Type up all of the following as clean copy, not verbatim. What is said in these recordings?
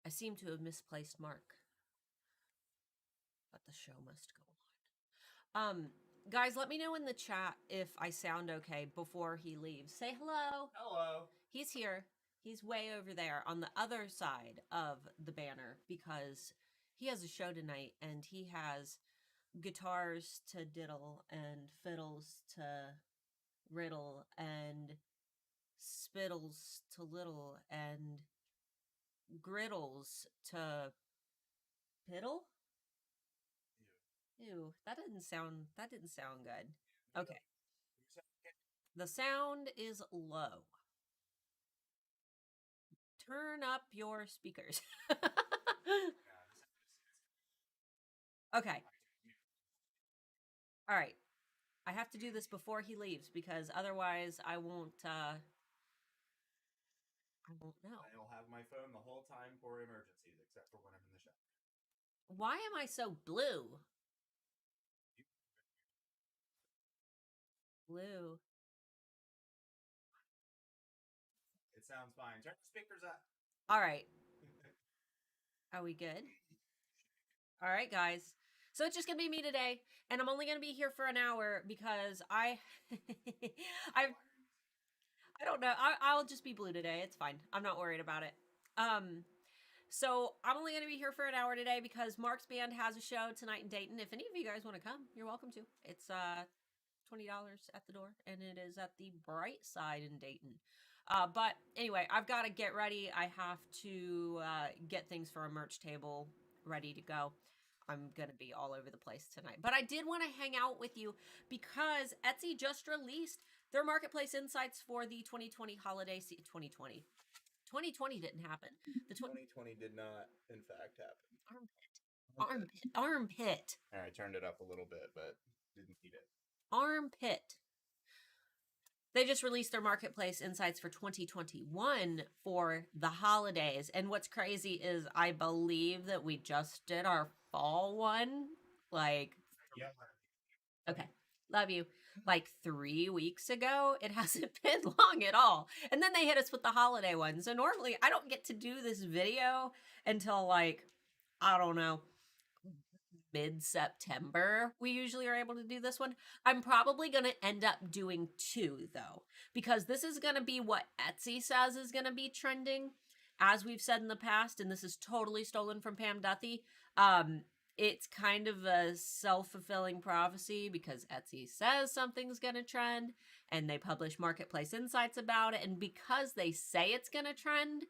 I seem to have misplaced Mark, but the show must go on. Guys, let me know in the chat if I sound okay before he leaves. Say hello. Hello. He's here. He's way over there on the other side of the banner because he has a show tonight and he has guitars to diddle and fiddles to riddle and spittles to little and griddles to piddle. Ew, that didn't sound good. Okay. The sound is low. Turn up your speakers. Okay. All right. I have to do this before he leaves because otherwise I won't know. I'll have my phone the whole time for emergencies, except for when I'm in the shower. Why am I so blue? Blue. It sounds fine. Turn the speakers up. All right. Are we good? All right, guys. So it's just gonna be me today, and I'm only gonna be here for an hour because I don't know. I'll just be blue today. It's fine. I'm not worried about it. So I'm only gonna be here for an hour today because Mark's band has a show tonight in Dayton. If any of you guys want to come, you're welcome to. It's $20 at the door, and it is at the Bright Side in Dayton. But anyway, I've got to get ready. I have to get things for a merch table ready to go. I'm going to be all over the place tonight. But I did want to hang out with you because Etsy just released their marketplace insights for the 2020 holiday season. 2020 didn't happen. The 2020 did not, in fact, happen. Armpit. All right, turned it up a little bit, but didn't need it. Armpit. They just released their marketplace insights for 2021 for the holidays. And what's crazy is I believe that we just did our fall one. Like, yeah. Okay. Love you. Like 3 weeks ago. It hasn't been long at all. And then they hit us with the holiday one. So normally I don't get to do this video until like, I don't know, mid-September. We usually are able to do this one. I'm probably going to end up doing 2 though, because this is going to be what Etsy says is going to be trending. As we've said in the past, and this is totally stolen from Pam Duthie, it's kind of a self-fulfilling prophecy because Etsy says something's going to trend and they publish marketplace insights about it. And because they say it's going to trend,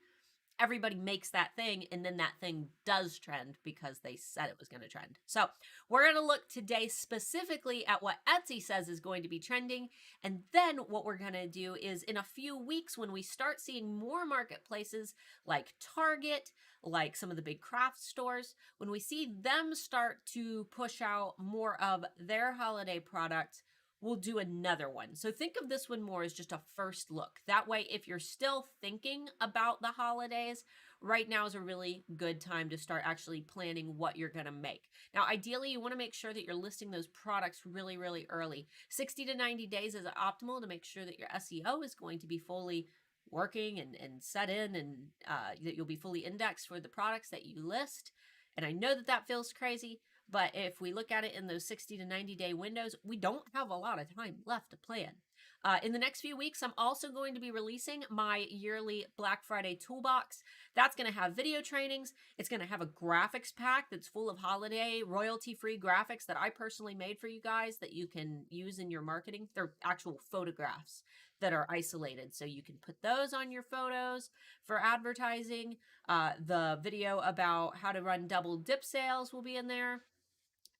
everybody makes that thing, and then that thing does trend because they said it was going to trend. So we're going to look today specifically at what Etsy says is going to be trending. And then what we're going to do is in a few weeks, when we start seeing more marketplaces like Target, like some of the big craft stores, when we see them start to push out more of their holiday products, we'll do another one. So think of this one more as just a first look. That way, if you're still thinking about the holidays, right now is a really good time to start actually planning what you're going to make. Now, ideally, you want to make sure that you're listing those products really, really early. 60 to 90 days is optimal to make sure that your SEO is going to be fully working and set in, and that you'll be fully indexed for the products that you list. And I know that that feels crazy, but if we look at it in those 60 to 90 day windows, we don't have a lot of time left to plan. In the next few weeks, I'm also going to be releasing my yearly Black Friday toolbox. That's going to have video trainings. It's going to have a graphics pack that's full of holiday royalty-free graphics that I personally made for you guys that you can use in your marketing. They're actual photographs that are isolated, so you can put those on your photos for advertising. The video about how to run double dip sales will be in there.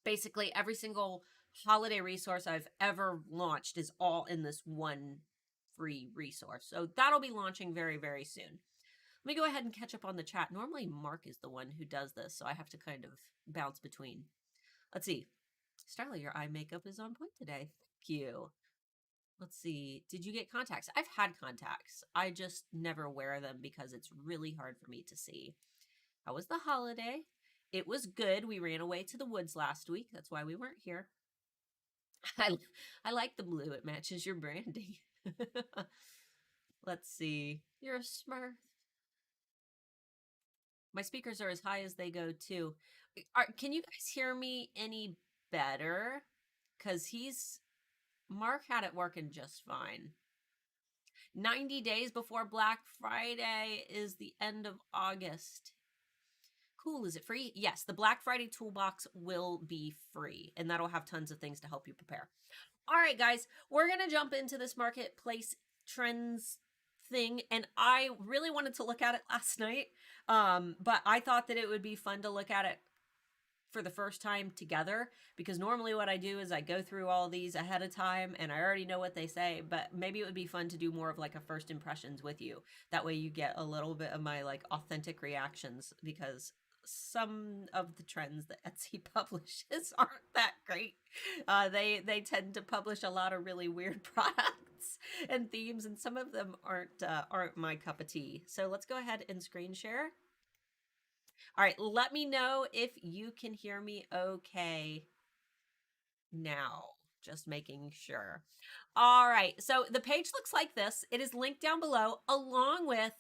Basically, every single holiday resource I've ever launched is all in this one free resource. So that'll be launching very, very soon. Let me go ahead and catch up on the chat. Normally, Mark is the one who does this, so I have to kind of bounce between. Let's see. Starla, your eye makeup is on point today. Thank you. Let's see. Did you get contacts? I've had contacts. I just never wear them because it's really hard for me to see. How was the holiday? It was good. We ran away to the woods last week. That's why we weren't here. I like the blue. It matches your branding. Let's see. You're a smurf. My speakers are as high as they go too. Can you guys hear me any better? Because Mark had it working just fine. 90 days before Black Friday is the end of August. Cool. Is it free? Yes, the Black Friday toolbox will be free, and that'll have tons of things to help you prepare. All right, guys, we're going to jump into this marketplace trends thing, and I really wanted to look at it last night, but I thought that it would be fun to look at it for the first time together, because normally what I do is I go through all these ahead of time and I already know what they say, but maybe it would be fun to do more of like a first impressions with you. That way you get a little bit of my like authentic reactions, because some of the trends that Etsy publishes aren't that great. They tend to publish a lot of really weird products and themes, and some of them aren't my cup of tea. So let's go ahead and screen share. All right, let me know if you can hear me okay now. Just making sure. All right, so the page looks like this. It is linked down below, along with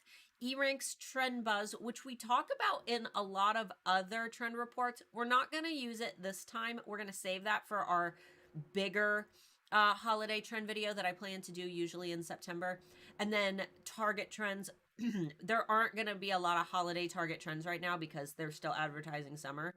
eRank's Trend Buzz, which we talk about in a lot of other trend reports. We're not going to use it this time. We're going to save that for our bigger holiday trend video that I plan to do usually in September. And then Target trends. There aren't going to be a lot of holiday Target trends right now because they're still advertising summer.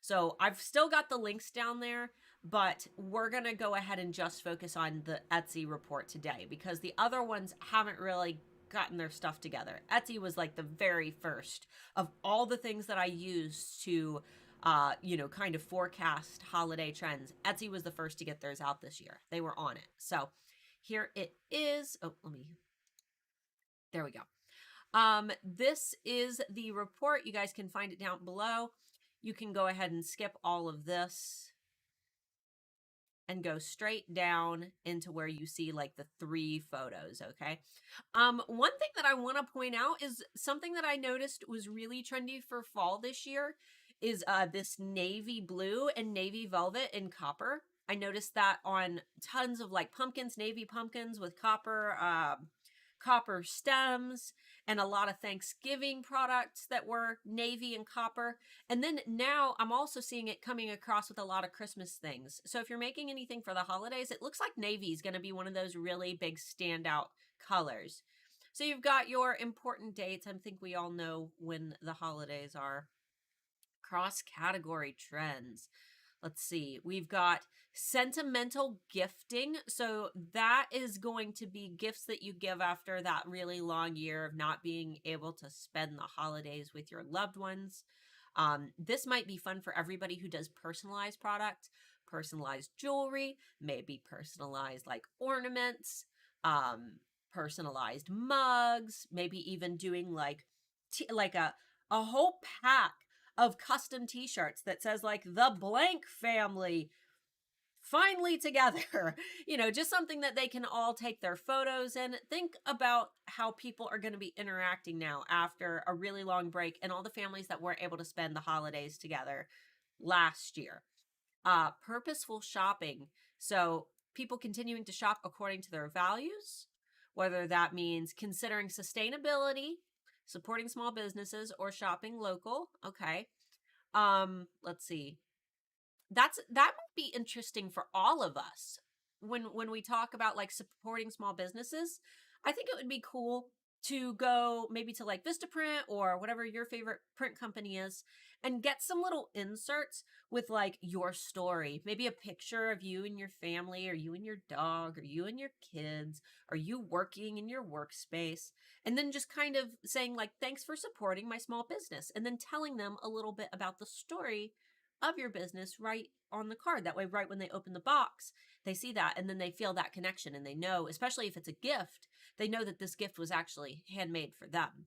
So I've still got the links down there, but we're going to go ahead and just focus on the Etsy report today, because the other ones haven't really gotten their stuff together. Etsy was like the very first of all the things that I used to kind of forecast holiday trends. Etsy was the first to get theirs out this year. They were on it. So here it is. Oh, there we go. This is the report. You guys can find it down below. You can go ahead and skip all of this and go straight down into where you see like the 3 photos, okay? One thing that I want to point out is something that I noticed was really trendy for fall this year is this navy blue and navy velvet in copper. I noticed that on tons of like pumpkins, navy pumpkins with copper stems, and a lot of Thanksgiving products that were navy and copper. And then now I'm also seeing it coming across with a lot of Christmas things. So if you're making anything for the holidays, it looks like navy is going to be one of those really big standout colors. So you've got your important dates. I think we all know when the holidays are. Cross-category trends. Let's see. We've got sentimental gifting. So that is going to be gifts that you give after that really long year of not being able to spend the holidays with your loved ones. This might be fun for everybody who does personalized product, personalized jewelry, maybe personalized like ornaments, personalized mugs, maybe even doing like a whole pack of custom t-shirts that says like the blank family finally together. Just something that they can all take their photos in. Think about how people are going to be interacting now after a really long break, and all the families that weren't able to spend the holidays together last year. Purposeful shopping. So people continuing to shop according to their values, whether that means considering sustainability, supporting small businesses, or shopping local. Okay. Let's see. That might be interesting for all of us when we talk about like supporting small businesses. I think it would be cool to go maybe to like Vistaprint or whatever your favorite print company is and get some little inserts with like your story, maybe a picture of you and your family, or you and your dog, or you and your kids, or you working in your workspace, and then just kind of saying like, thanks for supporting my small business, and then telling them a little bit about the story of your business right on the card. That way, right when they open the box, they see that, and then they feel that connection, and they know, especially if it's a gift, they know that this gift was actually handmade for them.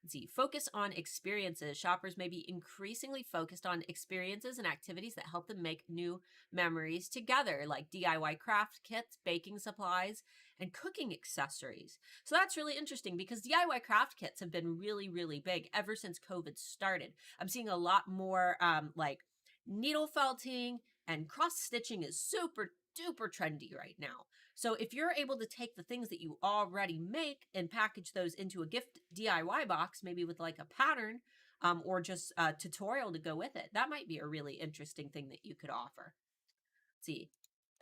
Let's see, focus on experiences. Shoppers may be increasingly focused on experiences and activities that help them make new memories together, like DIY craft kits, baking supplies, and cooking accessories. So that's really interesting, because DIY craft kits have been really, really big ever since COVID started. I'm seeing a lot more like needle felting, and cross stitching is super duper trendy right now. So if you're able to take the things that you already make and package those into a gift DIY box, maybe with like a pattern, or just a tutorial to go with it. That might be a really interesting thing that you could offer. Let's see.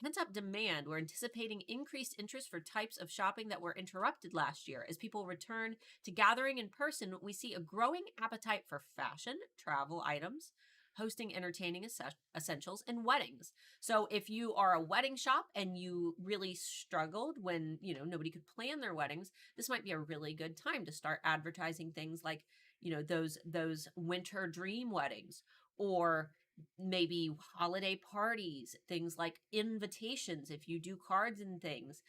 Pent-up demand. We're anticipating increased interest for types of shopping that were interrupted last year. As people return to gathering in person, we see a growing appetite for fashion, travel items, hosting entertaining essentials, and weddings. So if you are a wedding shop and you really struggled when, nobody could plan their weddings, this might be a really good time to start advertising things like, those winter dream weddings, or maybe holiday parties, things like invitations if you do cards and things,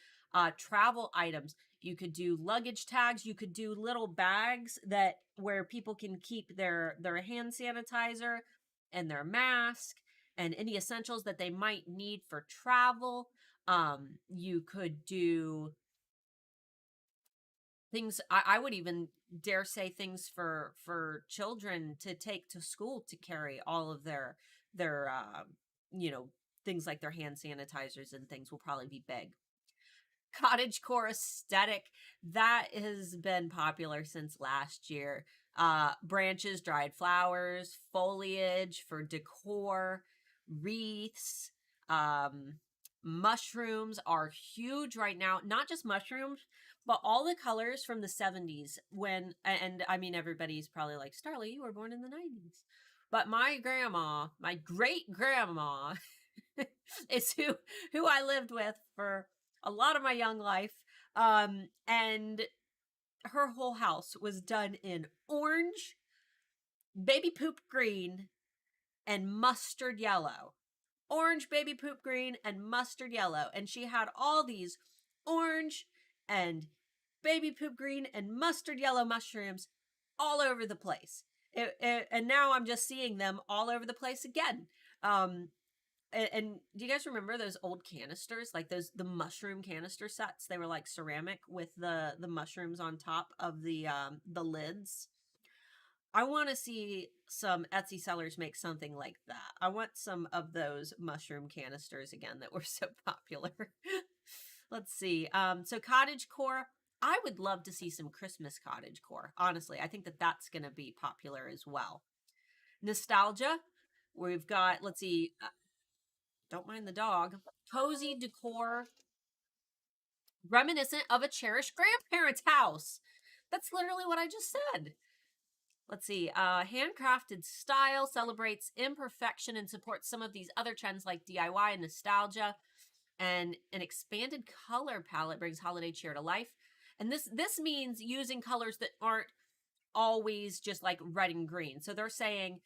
travel items. You could do luggage tags. You could do little bags that where people can keep their hand sanitizer and their mask and any essentials that they might need for travel. You could do things. I would even dare say things for children to take to school to carry all of their you know things like their hand sanitizers and things will probably be big. Cottagecore aesthetic, that has been popular since last year. Branches, dried flowers, foliage for decor, wreaths, mushrooms are huge right now. Not just mushrooms, but all the colors from the 70s when, and I mean, everybody's probably like, Starla, you were born in the 90s. But my grandma, my great grandma, is who I lived with for a lot of my young life. And her whole house was done in orange, baby poop green, and mustard yellow. Orange, baby poop green, and mustard yellow. And she had all these orange and baby poop green and mustard yellow mushrooms all over the place. And now I'm just seeing them all over the place again. And do you guys remember those old canisters, like the mushroom canister sets? They were like ceramic with the mushrooms on top of the lids. I want to see some Etsy sellers make something like that. I want some of those mushroom canisters again that were so popular. Let's see. So cottagecore. I would love to see some Christmas cottagecore. Honestly, I think that that's going to be popular as well. Nostalgia. We've got, let's see, don't mind the dog. Cozy decor, reminiscent of a cherished grandparent's house. That's literally what I just said. Let's see. Handcrafted style celebrates imperfection and supports some of these other trends like DIY and nostalgia. And an expanded color palette brings holiday cheer to life. And this means using colors that aren't always just like red and green. So they're saying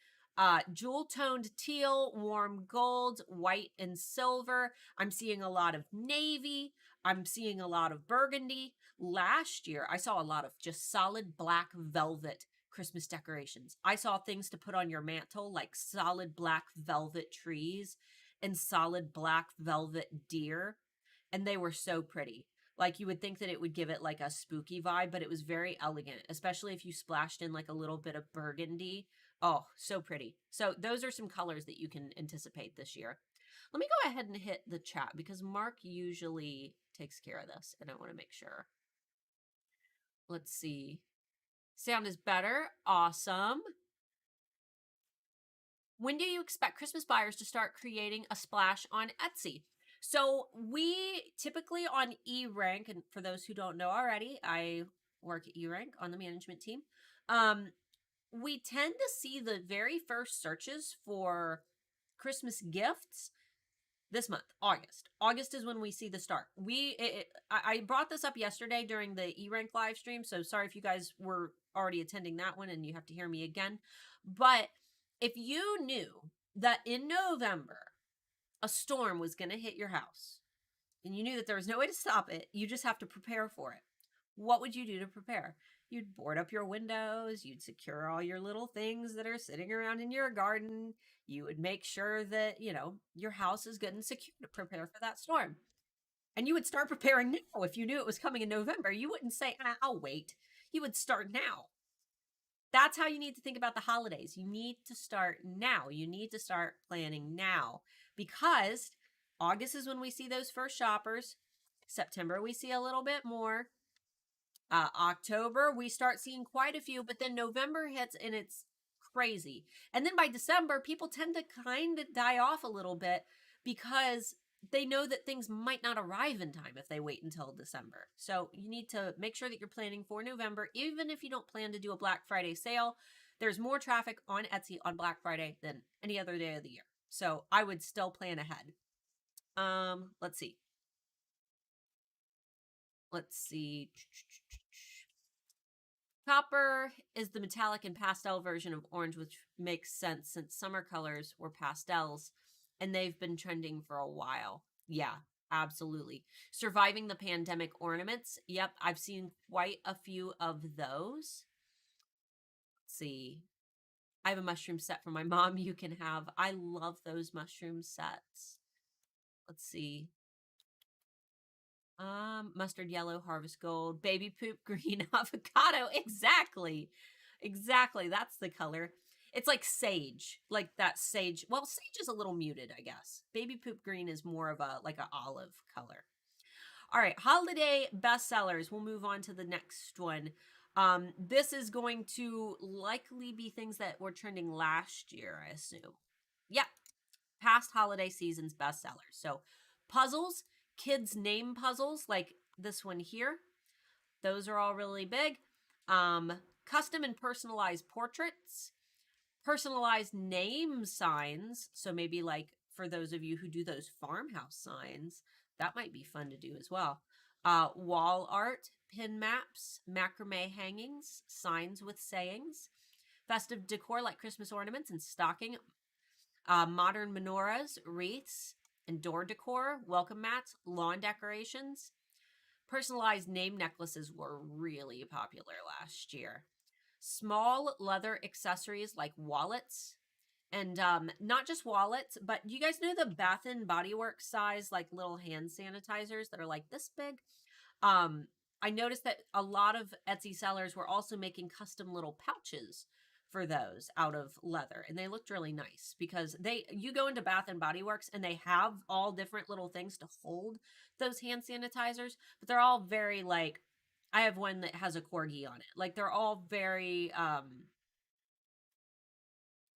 jewel toned teal, warm gold, white and silver. I'm seeing a lot of navy. I'm seeing a lot of burgundy. Last year, I saw a lot of just solid black velvet Christmas decorations. I saw things to put on your mantle like solid black velvet trees and solid black velvet deer. And they were so pretty. Like you would think that it would give it like a spooky vibe, but it was very elegant, especially if you splashed in like a little bit of burgundy. Oh, so pretty. So those are some colors that you can anticipate this year. Let me go ahead and hit the chat because Mark usually takes care of this and I want to make sure. Let's see. Sound is better. Awesome. When do you expect Christmas buyers to start creating a splash on Etsy? So we typically on eRank, and for those who don't know already, I work at eRank on the management team. We tend to see the very first searches for Christmas gifts this month, August. August is when we see the start. I brought this up yesterday during the eRank live stream, so sorry if you guys were already attending that one and you have to hear me again. But if you knew that in November a storm was going to hit your house and you knew that there was no way to stop it, you just have to prepare for it. What would you do to prepare? You'd board up your windows, you'd secure all your little things that are sitting around in your garden. You would make sure that, your house is good and secure to prepare for that storm. And you would start preparing now. If you knew it was coming in November, you wouldn't say, I'll wait. You would start now. That's how you need to think about the holidays. You need to start now. You need to start planning now because August is when we see those first shoppers. September, we see a little bit more. October, we start seeing quite a few, but then November hits and it's crazy. And then by December, people tend to kind of die off a little bit because they know that things might not arrive in time if they wait until December. So you need to make sure that you're planning for November. Even if you don't plan to do a Black Friday sale, there's more traffic on Etsy on Black Friday than any other day of the year. So I would still plan ahead. Let's see. Copper is the metallic and pastel version of orange, which makes sense since summer colors were pastels and they've been trending for a while. Yeah, absolutely. Surviving the pandemic ornaments. Yep, I've seen quite a few of those. Let's see. I have a mushroom set for my mom you can have. I love those mushroom sets. Let's see. Mustard yellow, harvest gold, baby poop green, avocado. Exactly. Exactly. That's the color. It's like sage, like that sage. Well, sage is a little muted, I guess. Baby poop green is more of a like an olive color. All right, holiday bestsellers. We'll move on to the next one. This is going to likely be things that were trending last year, I assume. Yeah, past holiday seasons bestsellers. So puzzles, kids name puzzles like this one here. Those are all really big. Custom and personalized portraits, personalized name signs. So maybe like for those of you who do those farmhouse signs, that might be fun to do as well. Wall art, pin maps, macrame hangings, signs with sayings, festive decor like Christmas ornaments and stocking, modern menorahs, wreaths, and door decor, welcome mats, lawn decorations. Personalized name necklaces were really popular last year. Small leather accessories like wallets, and not just wallets, but you guys know the Bath and Body Works size like little hand sanitizers that are like this big? I noticed that a lot of Etsy sellers were also making custom little pouches for those out of leather, and they looked really nice because you go into Bath and Body Works and they have all different little things to hold those hand sanitizers, but they're all very like, I have one that has a corgi on it. Like they're all very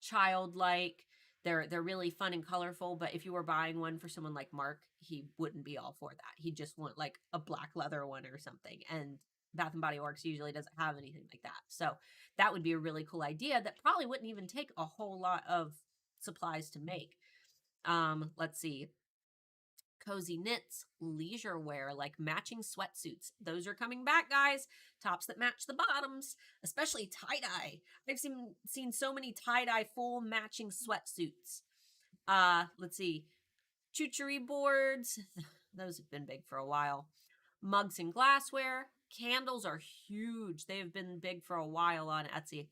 childlike. They're really fun and colorful, but if you were buying one for someone like Mark, he wouldn't be all for that. He'd just want like a black leather one or something. And Bath and Body Works usually doesn't have anything like that. So that would be a really cool idea that probably wouldn't even take a whole lot of supplies to make. Let's see. Cozy knits, leisure wear, like matching sweatsuits. Those are coming back, guys. Tops that match the bottoms, especially tie-dye. I've seen so many tie-dye full matching sweatsuits. Let's see. Chuchery boards. Those have been big for a while. Mugs and glassware. Candles are huge. They have been big for a while on Etsy.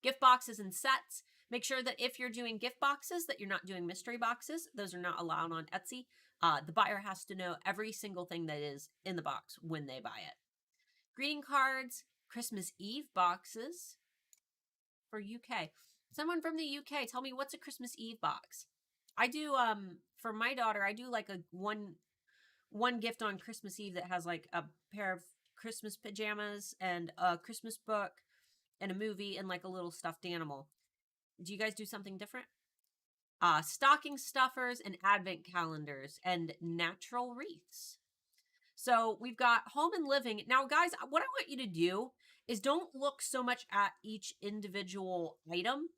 Gift boxes and sets. Make sure that if you're doing gift boxes, that you're not doing mystery boxes. Those are not allowed on Etsy. The buyer has to know every single thing that is in the box when they buy it. Greeting cards, Christmas Eve boxes for UK. Someone from the UK, tell me what's a Christmas Eve box? I do, for my daughter, I do like a one gift on Christmas Eve that has like a pair of Christmas pajamas and a Christmas book and a movie and like a little stuffed animal. Do you guys do something different? Stocking stuffers and advent calendars and natural wreaths. So we've got home and living. Now, guys, what I want you to do is don't look so much at each individual item.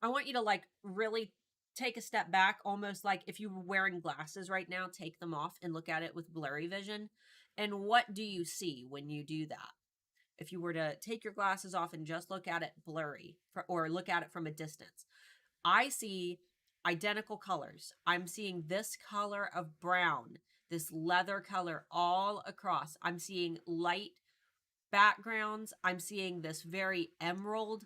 I want you to like really take a step back, almost like if you were wearing glasses right now, take them off and look at it with blurry vision. And what do you see when you do that? If you were to take your glasses off and just look at it blurry or look at it from a distance, I see identical colors. I'm seeing this color of brown, this leather color all across. I'm seeing light backgrounds. I'm seeing this very emerald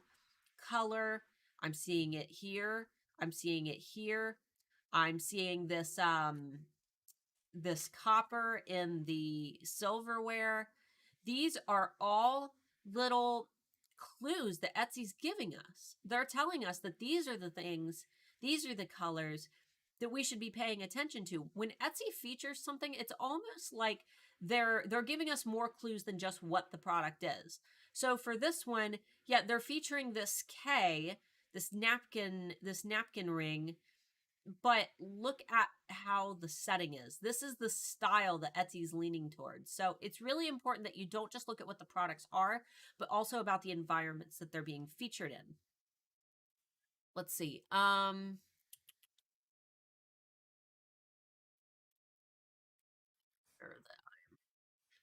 color. I'm seeing it here. I'm seeing it here. I'm seeing this this copper in the silverware. These are all little clues that Etsy's giving us. They're telling us that these are the things, these are the colors that we should be paying attention to. When Etsy features something, it's almost like they're giving us more clues than just what the product is. So for this one, yeah, they're featuring this K this napkin ring, but look at how the setting is. This is the style that Etsy's leaning towards. So it's really important that you don't just look at what the products are, but also about the environments that they're being featured in. Let's see.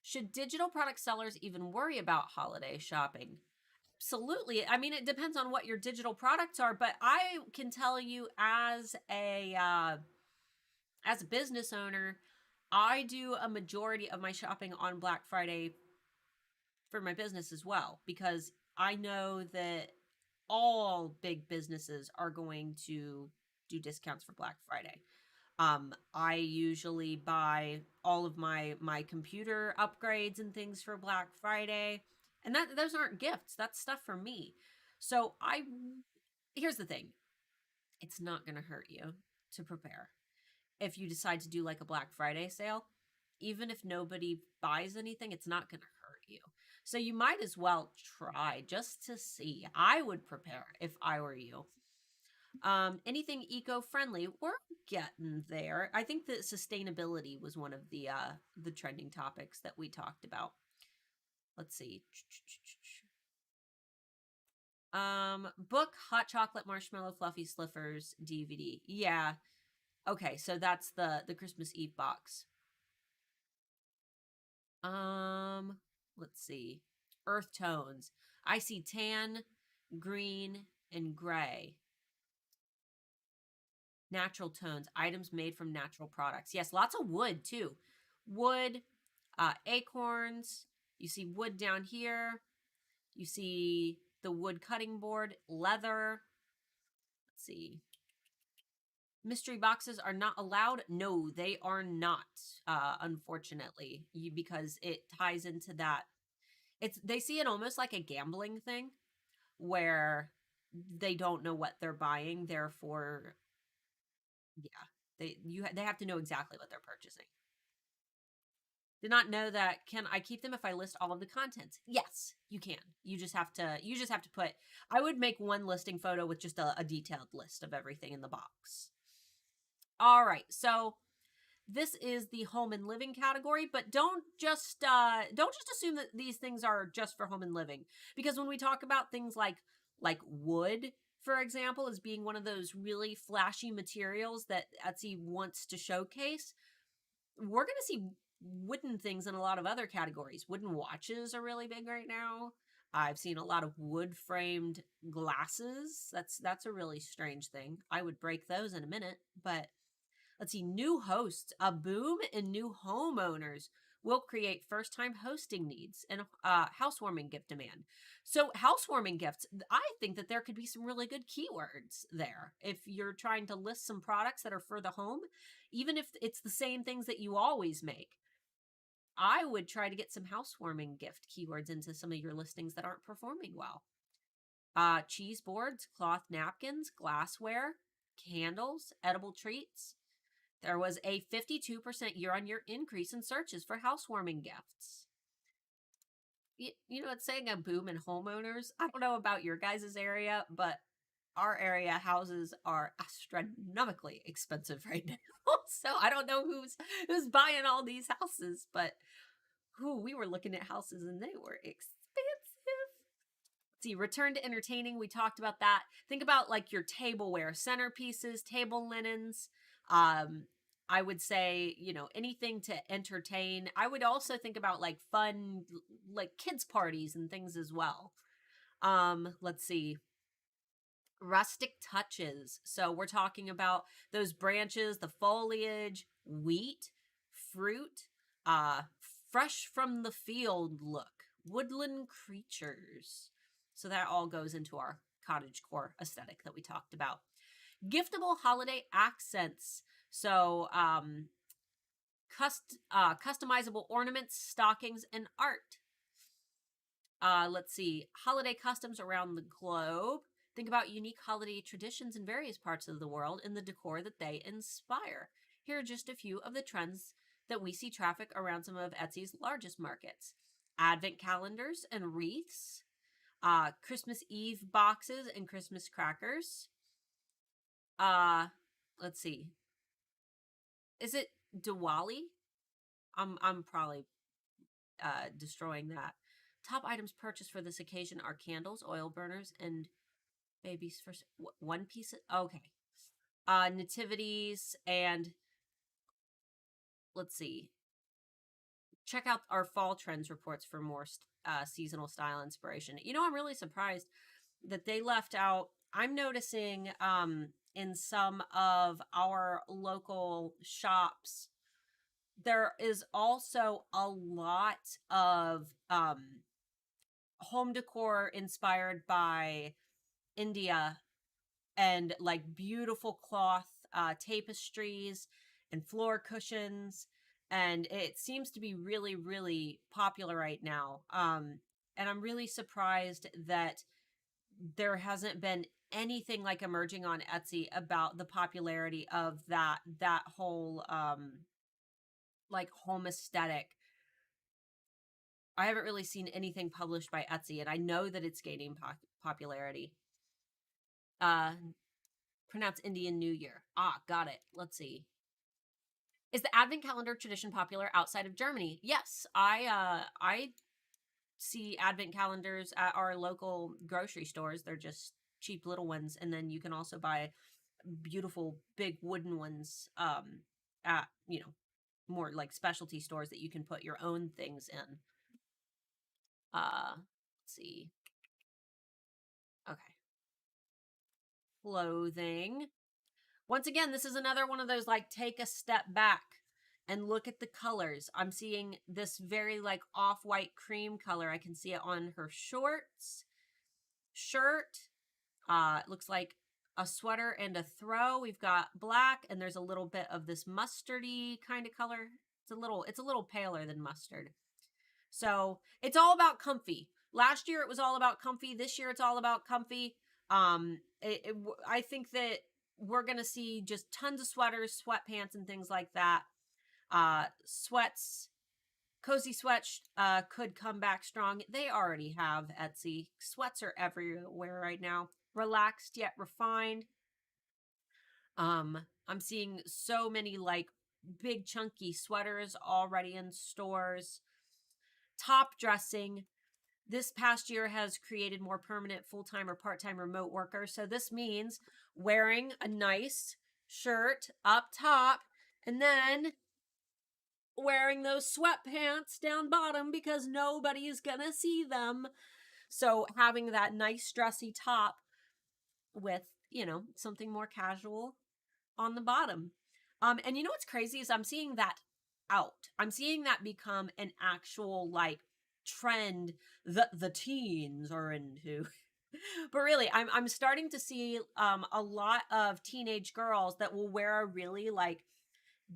Should digital product sellers even worry about holiday shopping? Absolutely. I mean, it depends on what your digital products are, but I can tell you as a business owner, I do a majority of my shopping on Black Friday for my business as well, because I know that all big businesses are going to do discounts for Black Friday. I usually buy all of my computer upgrades and things for Black Friday, and those aren't gifts. That's stuff for me. So here's the thing: it's not going to hurt you to prepare if you decide to do like a Black Friday sale. Even if nobody buys anything, it's not going to hurt you. So you might as well try just to see. I would prepare if I were you. Anything eco-friendly, we're getting there. I think that sustainability was one of the trending topics that we talked about. Let's see. Book Hot Chocolate Marshmallow Fluffy Slippers DVD. Yeah. Okay, so that's the Christmas Eve box. Let's see. Earth tones. I see tan, green, and gray. Natural tones, items made from natural products. Yes, lots of wood too. Wood, acorns. You see wood down here. You see the wood cutting board, leather. Let's see. Mystery boxes are not allowed. No, they are not, unfortunately, because it ties into that. They see it almost like a gambling thing where they don't know what they're buying, therefore they have to know exactly what they're purchasing. Did not know that. Can I keep them if I list all of the contents? Yes, you can. You just have to put, I would make one listing photo with just a detailed list of everything in the box. All right, so this is the home and living category, but don't just assume that these things are just for home and living, because when we talk about things like wood, for example, as being one of those really flashy materials that Etsy wants to showcase, we're going to see wooden things in a lot of other categories. Wooden watches are really big right now. I've seen a lot of wood framed glasses. That's a really strange thing. I would break those in a minute, but let's see. New hosts, a boom in new homeowners will create first-time hosting needs and housewarming gift demand. So housewarming gifts, I think that there could be some really good keywords there. If you're trying to list some products that are for the home, even if it's the same things that you always make, I would try to get some housewarming gift keywords into some of your listings that aren't performing well. Cheese boards, cloth napkins, glassware, candles, edible treats. There was a 52% year-on-year increase in searches for housewarming gifts. You know, it's saying a boom in homeowners. I don't know about your guys' area, but our area houses are astronomically expensive right now. So I don't know who's buying all these houses, but we were looking at houses and they were expensive. Let's see, return to entertaining. We talked about that. Think about like your tableware, centerpieces, table linens. I would say, you know, anything to entertain. I would also think about like fun, like kids parties and things as well. Let's see. Rustic touches. So we're talking about those branches, the foliage, wheat, fruit, fresh from the field look, woodland creatures. So that all goes into our cottagecore aesthetic that we talked about. Giftable holiday accents. So customizable ornaments, stockings, and art. Let's see, holiday customs around the globe. Think about unique holiday traditions in various parts of the world and the decor that they inspire. Here are just a few of the trends that we see traffic around some of Etsy's largest markets. Advent calendars and wreaths. Christmas Eve boxes and Christmas crackers. Let's see. Is it Diwali? I'm probably destroying that. Top items purchased for this occasion are candles, oil burners, and babies for one piece. Okay. Nativities, and let's see. Check out our fall trends reports for more seasonal style inspiration. You know, I'm really surprised that they left out. I'm noticing in some of our local shops, there is also a lot of home decor inspired by India, and like beautiful cloth tapestries and floor cushions, and it seems to be really, really popular right now. And I'm really surprised that there hasn't been anything like emerging on Etsy about the popularity of that whole like home aesthetic. I haven't really seen anything published by Etsy, and I know that it's gaining popularity. Pronounce Indian New Year. Ah, got it. Let's see. Is the Advent calendar tradition popular outside of Germany? Yes, I see Advent calendars at our local grocery stores. They're just cheap little ones, and then you can also buy beautiful big wooden ones at, you know, more like specialty stores that you can put your own things in. Let's see. Okay. Clothing. Once again, this is another one of those like take a step back and look at the colors. I'm seeing this very like off-white cream color. I can see it on her shorts, shirt. It looks like a sweater and a throw. We've got black, and there's a little bit of this mustardy kind of color. It's a little paler than mustard. So it's all about comfy. Last year it was all about comfy. This year it's all about comfy. I think that we're gonna see just tons of sweaters, sweatpants, and things like that. Sweats, cozy sweats could come back strong. They already have Etsy. Sweats are everywhere right now. Relaxed yet refined. I'm seeing so many like big chunky sweaters already in stores. Top dressing. This past year has created more permanent full-time or part-time remote workers. So this means wearing a nice shirt up top and then wearing those sweatpants down bottom because nobody's gonna see them. So having that nice dressy top with, you know, something more casual on the bottom. And you know what's crazy is I'm seeing that out. I'm seeing that become an actual like trend that the teens are into. But really, I'm starting to see a lot of teenage girls that will wear a really like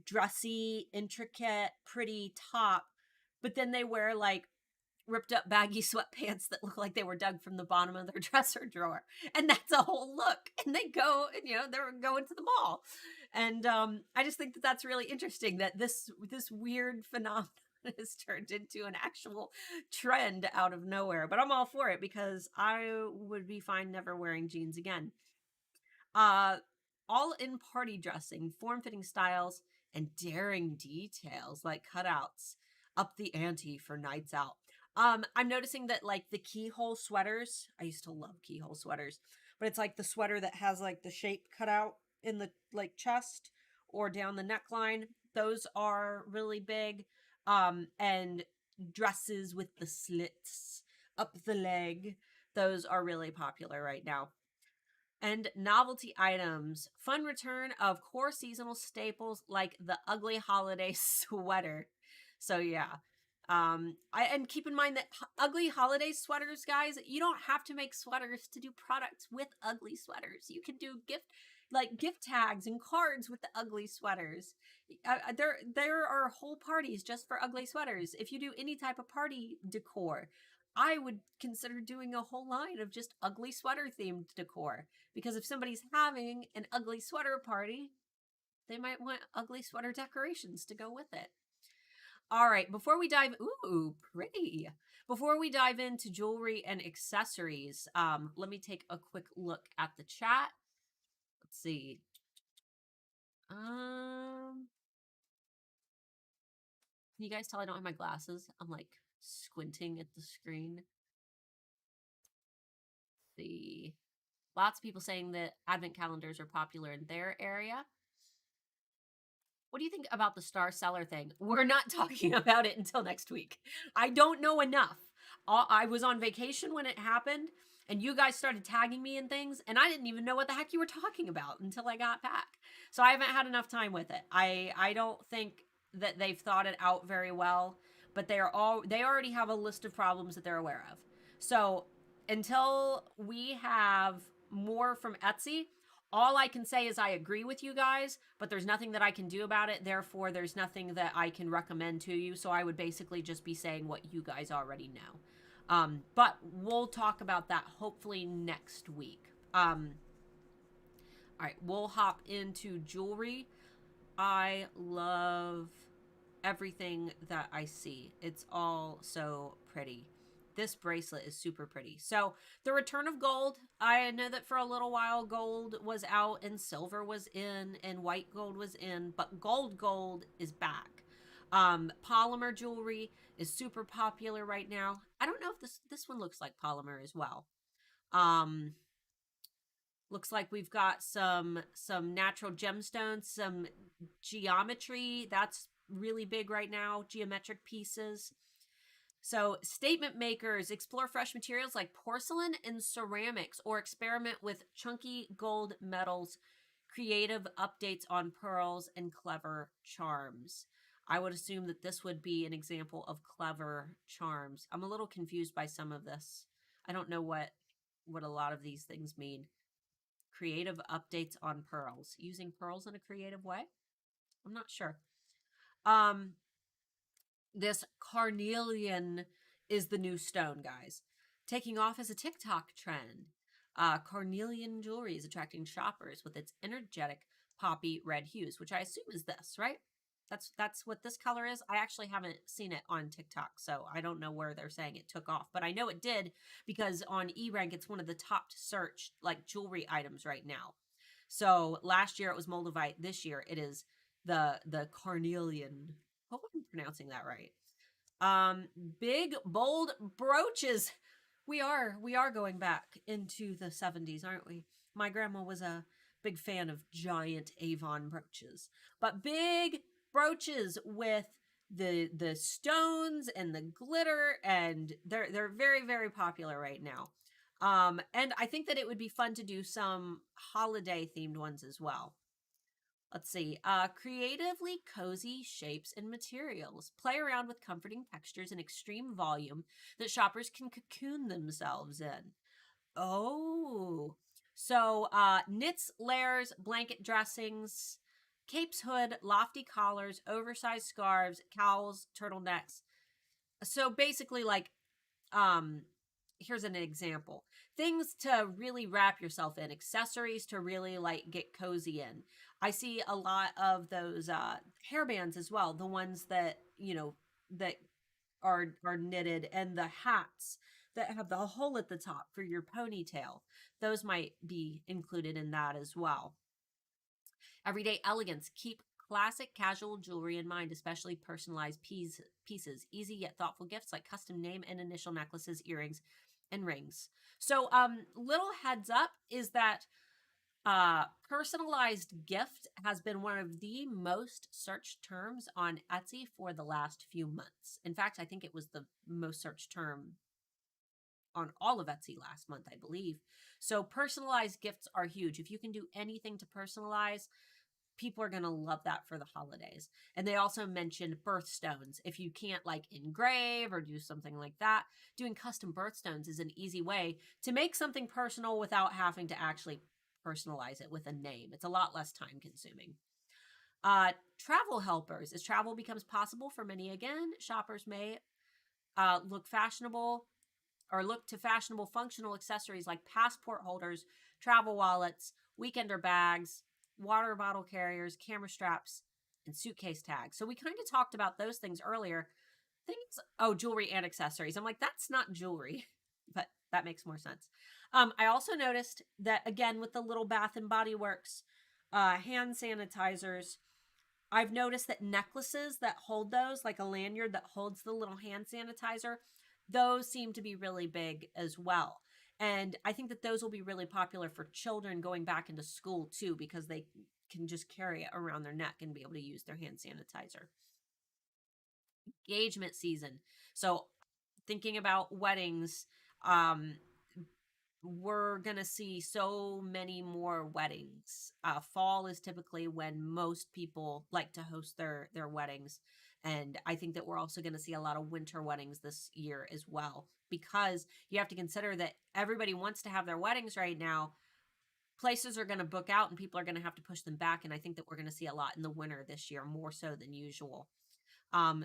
dressy, intricate, pretty top, but then they wear like ripped up baggy sweatpants that look like they were dug from the bottom of their dresser drawer, and that's a whole look. And they go, and you know, they're going to the mall, and I just think that that's really interesting that this weird phenomenon has turned into an actual trend out of nowhere. But I'm all for it because I would be fine never wearing jeans again. All in party dressing, form-fitting styles, and daring details like cutouts up the ante for nights out. I'm noticing that like the keyhole sweaters, I used to love keyhole sweaters, but it's like the sweater that has like the shape cut out in the like chest or down the neckline. Those are really big. And dresses with the slits up the leg. Those are really popular right now. And novelty items, fun return of core seasonal staples like the ugly holiday sweater. So yeah. And keep in mind that ugly holiday sweaters, guys, you don't have to make sweaters to do products with ugly sweaters. You can do gift tags and cards with the ugly sweaters. There are whole parties just for ugly sweaters. If you do any type of party decor, I would consider doing a whole line of just ugly sweater themed decor, because if somebody's having an ugly sweater party, they might want ugly sweater decorations to go with it. All right, before we dive, ooh, pretty. Before we dive into jewelry and accessories, let me take a quick look at the chat. Let's see. Can you guys tell I don't have my glasses? I'm like squinting at the screen. Let's see. Lots of people saying that advent calendars are popular in their area. What do you think about the Star Seller thing? We're not talking about it until next week. I don't know enough. I was on vacation when it happened, and you guys started tagging me in things, and I didn't even know what the heck you were talking about until I got back. So I haven't had enough time with it. I don't think that they've thought it out very well, but they already have a list of problems that they're aware of. So until we have more from Etsy, all I can say is I agree with you guys, but there's nothing that I can do about it. Therefore, there's nothing that I can recommend to you. So I would basically just be saying what you guys already know. But we'll talk about that hopefully next week. All right, we'll hop into jewelry. I love everything that I see. It's all so pretty. This bracelet is super pretty. So the return of gold, I know that for a little while gold was out and silver was in and white gold was in, but gold is back. Polymer jewelry is super popular right now. I don't know if this one looks like polymer as well. Looks like we've got some natural gemstones, some geometry. That's really big right now, geometric pieces. So statement makers explore fresh materials like porcelain and ceramics or experiment with chunky gold metals, creative updates on pearls, and clever charms. I would assume that this would be an example of clever charms. I'm a little confused by some of this. I don't know what a lot of these things mean. Creative updates on pearls. Using pearls in a creative way? I'm not sure. This carnelian is the new stone, guys. Taking off as a TikTok trend. Carnelian jewelry is attracting shoppers with its energetic poppy red hues, which I assume is this, right? That's what this color is. I actually haven't seen it on TikTok, so I don't know where they're saying it took off, but I know it did because on eRank it's one of the top searched like jewelry items right now. So last year it was Moldavite. This year it is the carnelian. Hope I'm pronouncing that right. Big bold brooches. We are going back into the 70s, aren't we? My grandma was a big fan of giant Avon brooches, but big brooches with the stones and the glitter, and they're very, very popular right now. And I think that it would be fun to do some holiday themed ones as well. Let's see. Creatively cozy shapes and materials. Play around with comforting textures and extreme volume that shoppers can cocoon themselves in. Oh. So, knits, layers, blanket dressings, capes, hood, lofty collars, oversized scarves, cowls, turtlenecks. So basically, like, here's an example. Things to really wrap yourself in, accessories to really like get cozy in. I see a lot of those hairbands as well, the ones that, that are knitted, and the hats that have the hole at the top for your ponytail. Those might be included in that as well. Everyday elegance. Keep classic casual jewelry in mind, especially personalized pieces. Easy yet thoughtful gifts like custom name and initial necklaces, earrings, and rings. So, little heads up is that personalized gift has been one of the most searched terms on Etsy for the last few months. In fact, I think it was the most searched term on all of Etsy last month, I believe. So personalized gifts are huge. If you can do anything to personalize, people are going to love that for the holidays. And they also mentioned birthstones. If you can't like engrave or do something like that, doing custom birthstones is an easy way to make something personal without having to actually personalize it with a name. It's a lot less time consuming. Travel helpers. As travel becomes possible for many again, shoppers may look to fashionable functional accessories like passport holders, travel wallets, weekender bags, water bottle carriers, camera straps, and suitcase tags. So we kind of talked about those things earlier. Jewelry and accessories. I'm like, that's not jewelry, but that makes more sense. I also noticed that, again, with the little Bath and Body Works hand sanitizers, I've noticed that necklaces that hold those, like a lanyard that holds the little hand sanitizer, those seem to be really big as well. And I think that those will be really popular for children going back into school too, because they can just carry it around their neck and be able to use their hand sanitizer. Engagement season. So thinking about weddings, we're going to see so many more weddings. Fall is typically when most people like to host their weddings. And I think that we're also going to see a lot of winter weddings this year as well, because you have to consider that everybody wants to have their weddings right now. Places are going to book out and people are going to have to push them back. And I think that we're going to see a lot in the winter this year, more so than usual.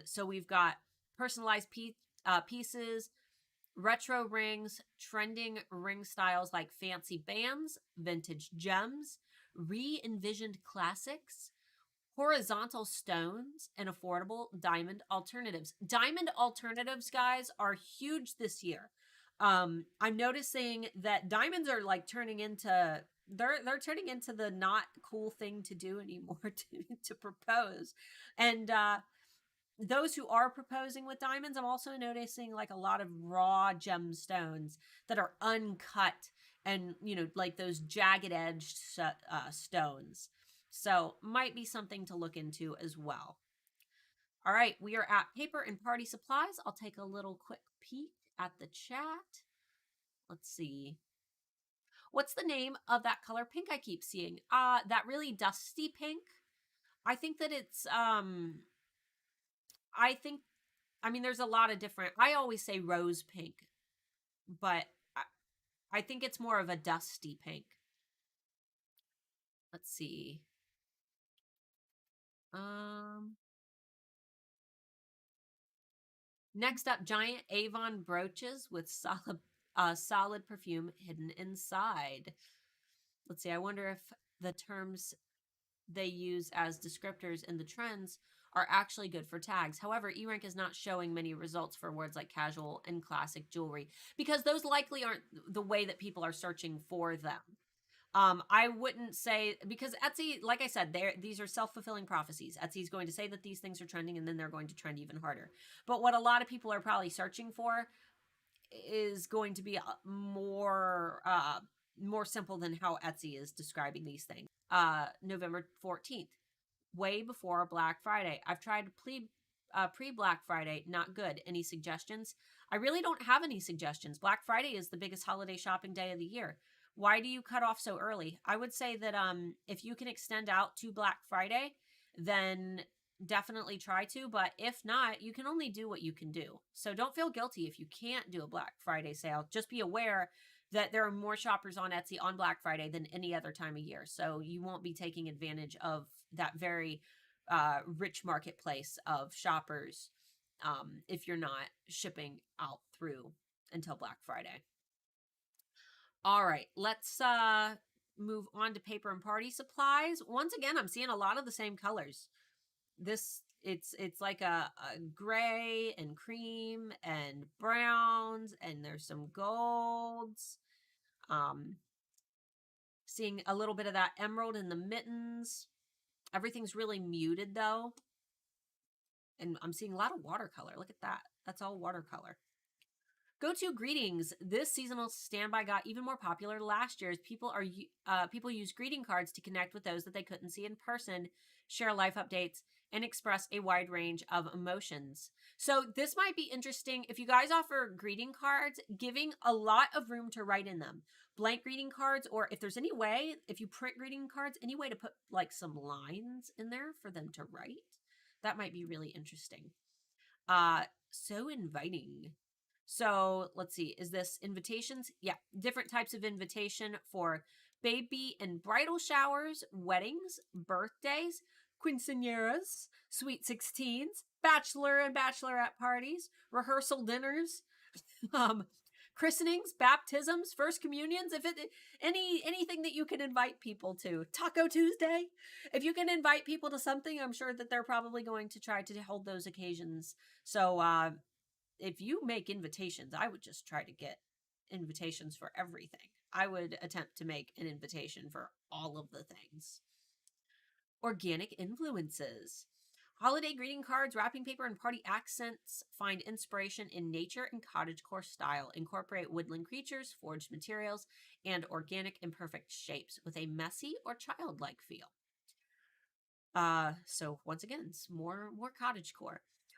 So we've got personalized pieces, retro rings, trending ring styles like fancy bands, vintage gems, re-envisioned classics, horizontal stones, and affordable diamond alternatives. Diamond alternatives, guys, are huge this year. I'm noticing that diamonds are like turning into they're turning into the not cool thing to do anymore to propose. And those who are proposing with diamonds, I'm also noticing like a lot of raw gemstones that are uncut and, like those jagged edged stones. So might be something to look into as well. All right, we are at paper and party supplies. I'll take a little quick peek at the chat. Let's see. What's the name of that color pink I keep seeing? That really dusty pink. I think that it's there's a lot of different. I always say rose pink, but I think it's more of a dusty pink. Let's see. Next up, giant Avon brooches with solid perfume hidden inside. Let's see. I wonder if the terms they use as descriptors in the trends are actually good for tags. However, eRank is not showing many results for words like casual and classic jewelry because those likely aren't the way that people are searching for them. I wouldn't say, because Etsy, like I said, these are self-fulfilling prophecies. Etsy is going to say that these things are trending and then they're going to trend even harder. But what a lot of people are probably searching for is going to be more simple than how Etsy is describing these things. November 14th, way before Black Friday. I've tried pre-Black Friday, not good. Any suggestions? I really don't have any suggestions. Black Friday is the biggest holiday shopping day of the year. Why do you cut off so early? I would say that if you can extend out to Black Friday, then definitely try to. But if not, you can only do what you can do. So don't feel guilty if you can't do a Black Friday sale. Just be aware that there are more shoppers on Etsy on Black Friday than any other time of year. So you won't be taking advantage of that very rich marketplace of shoppers if you're not shipping out through until Black Friday. All right, let's move on to paper and party supplies. Once again, I'm seeing a lot of the same colors. It's like a gray and cream and browns, and there's some golds. Seeing a little bit of that emerald in the mittens. Everything's really muted though. And I'm seeing a lot of watercolor. Look at that. That's all watercolor. Go-to greetings. This seasonal standby got even more popular last year as people use greeting cards to connect with those that they couldn't see in person, share life updates, and express a wide range of emotions. So this might be interesting if you guys offer greeting cards, giving a lot of room to write in them. Blank greeting cards, or if there's any way, if you print greeting cards, any way to put like some lines in there for them to write. That might be really interesting. So inviting. So let's see, is this invitations? Yeah, different types of invitation for baby and bridal showers, weddings, birthdays, quinceañeras, sweet 16s, bachelor and bachelorette parties, rehearsal dinners, Christenings, baptisms, first communions, if it anything that you can invite people to. Taco Tuesday. If you can invite people to something, I'm sure that they're probably going to try to hold those occasions. So if you make invitations, I would just try to get invitations for everything. I would attempt to make an invitation for all of the things. Organic influences. Holiday greeting cards, wrapping paper, and party accents find inspiration in nature and cottagecore style. Incorporate woodland creatures, forged materials, and organic imperfect shapes with a messy or childlike feel. So once again, it's more cottagecore.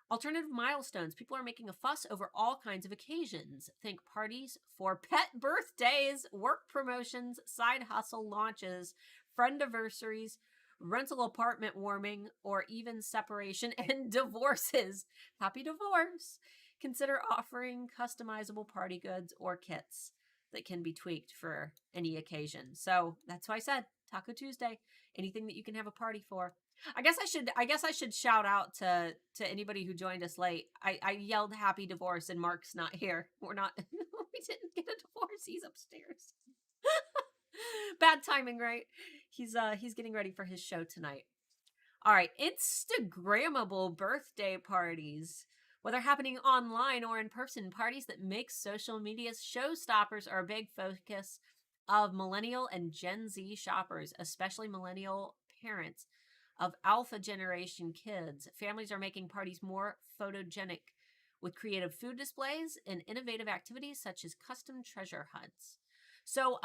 Alternative milestones. People are making a fuss over all kinds of occasions. Think parties for pet birthdays, work promotions, side hustle launches, friend anniversaries, rental apartment warming, or even separation and divorces. Happy divorce. Consider offering customizable party goods or kits that can be tweaked for any occasion. So that's why I said Taco Tuesday. Anything that you can have a party for. I guess I should shout out to anybody who joined us late. I yelled happy divorce and Mark's not here. We're not we didn't get a divorce. He's upstairs. Bad timing, right? He's getting ready for his show tonight. All right, Instagrammable birthday parties. Whether happening online or in person, parties that make social media showstoppers are a big focus of millennial and Gen Z shoppers, especially millennial parents of alpha generation kids. Families are making parties more photogenic with creative food displays and innovative activities such as custom treasure hunts. So,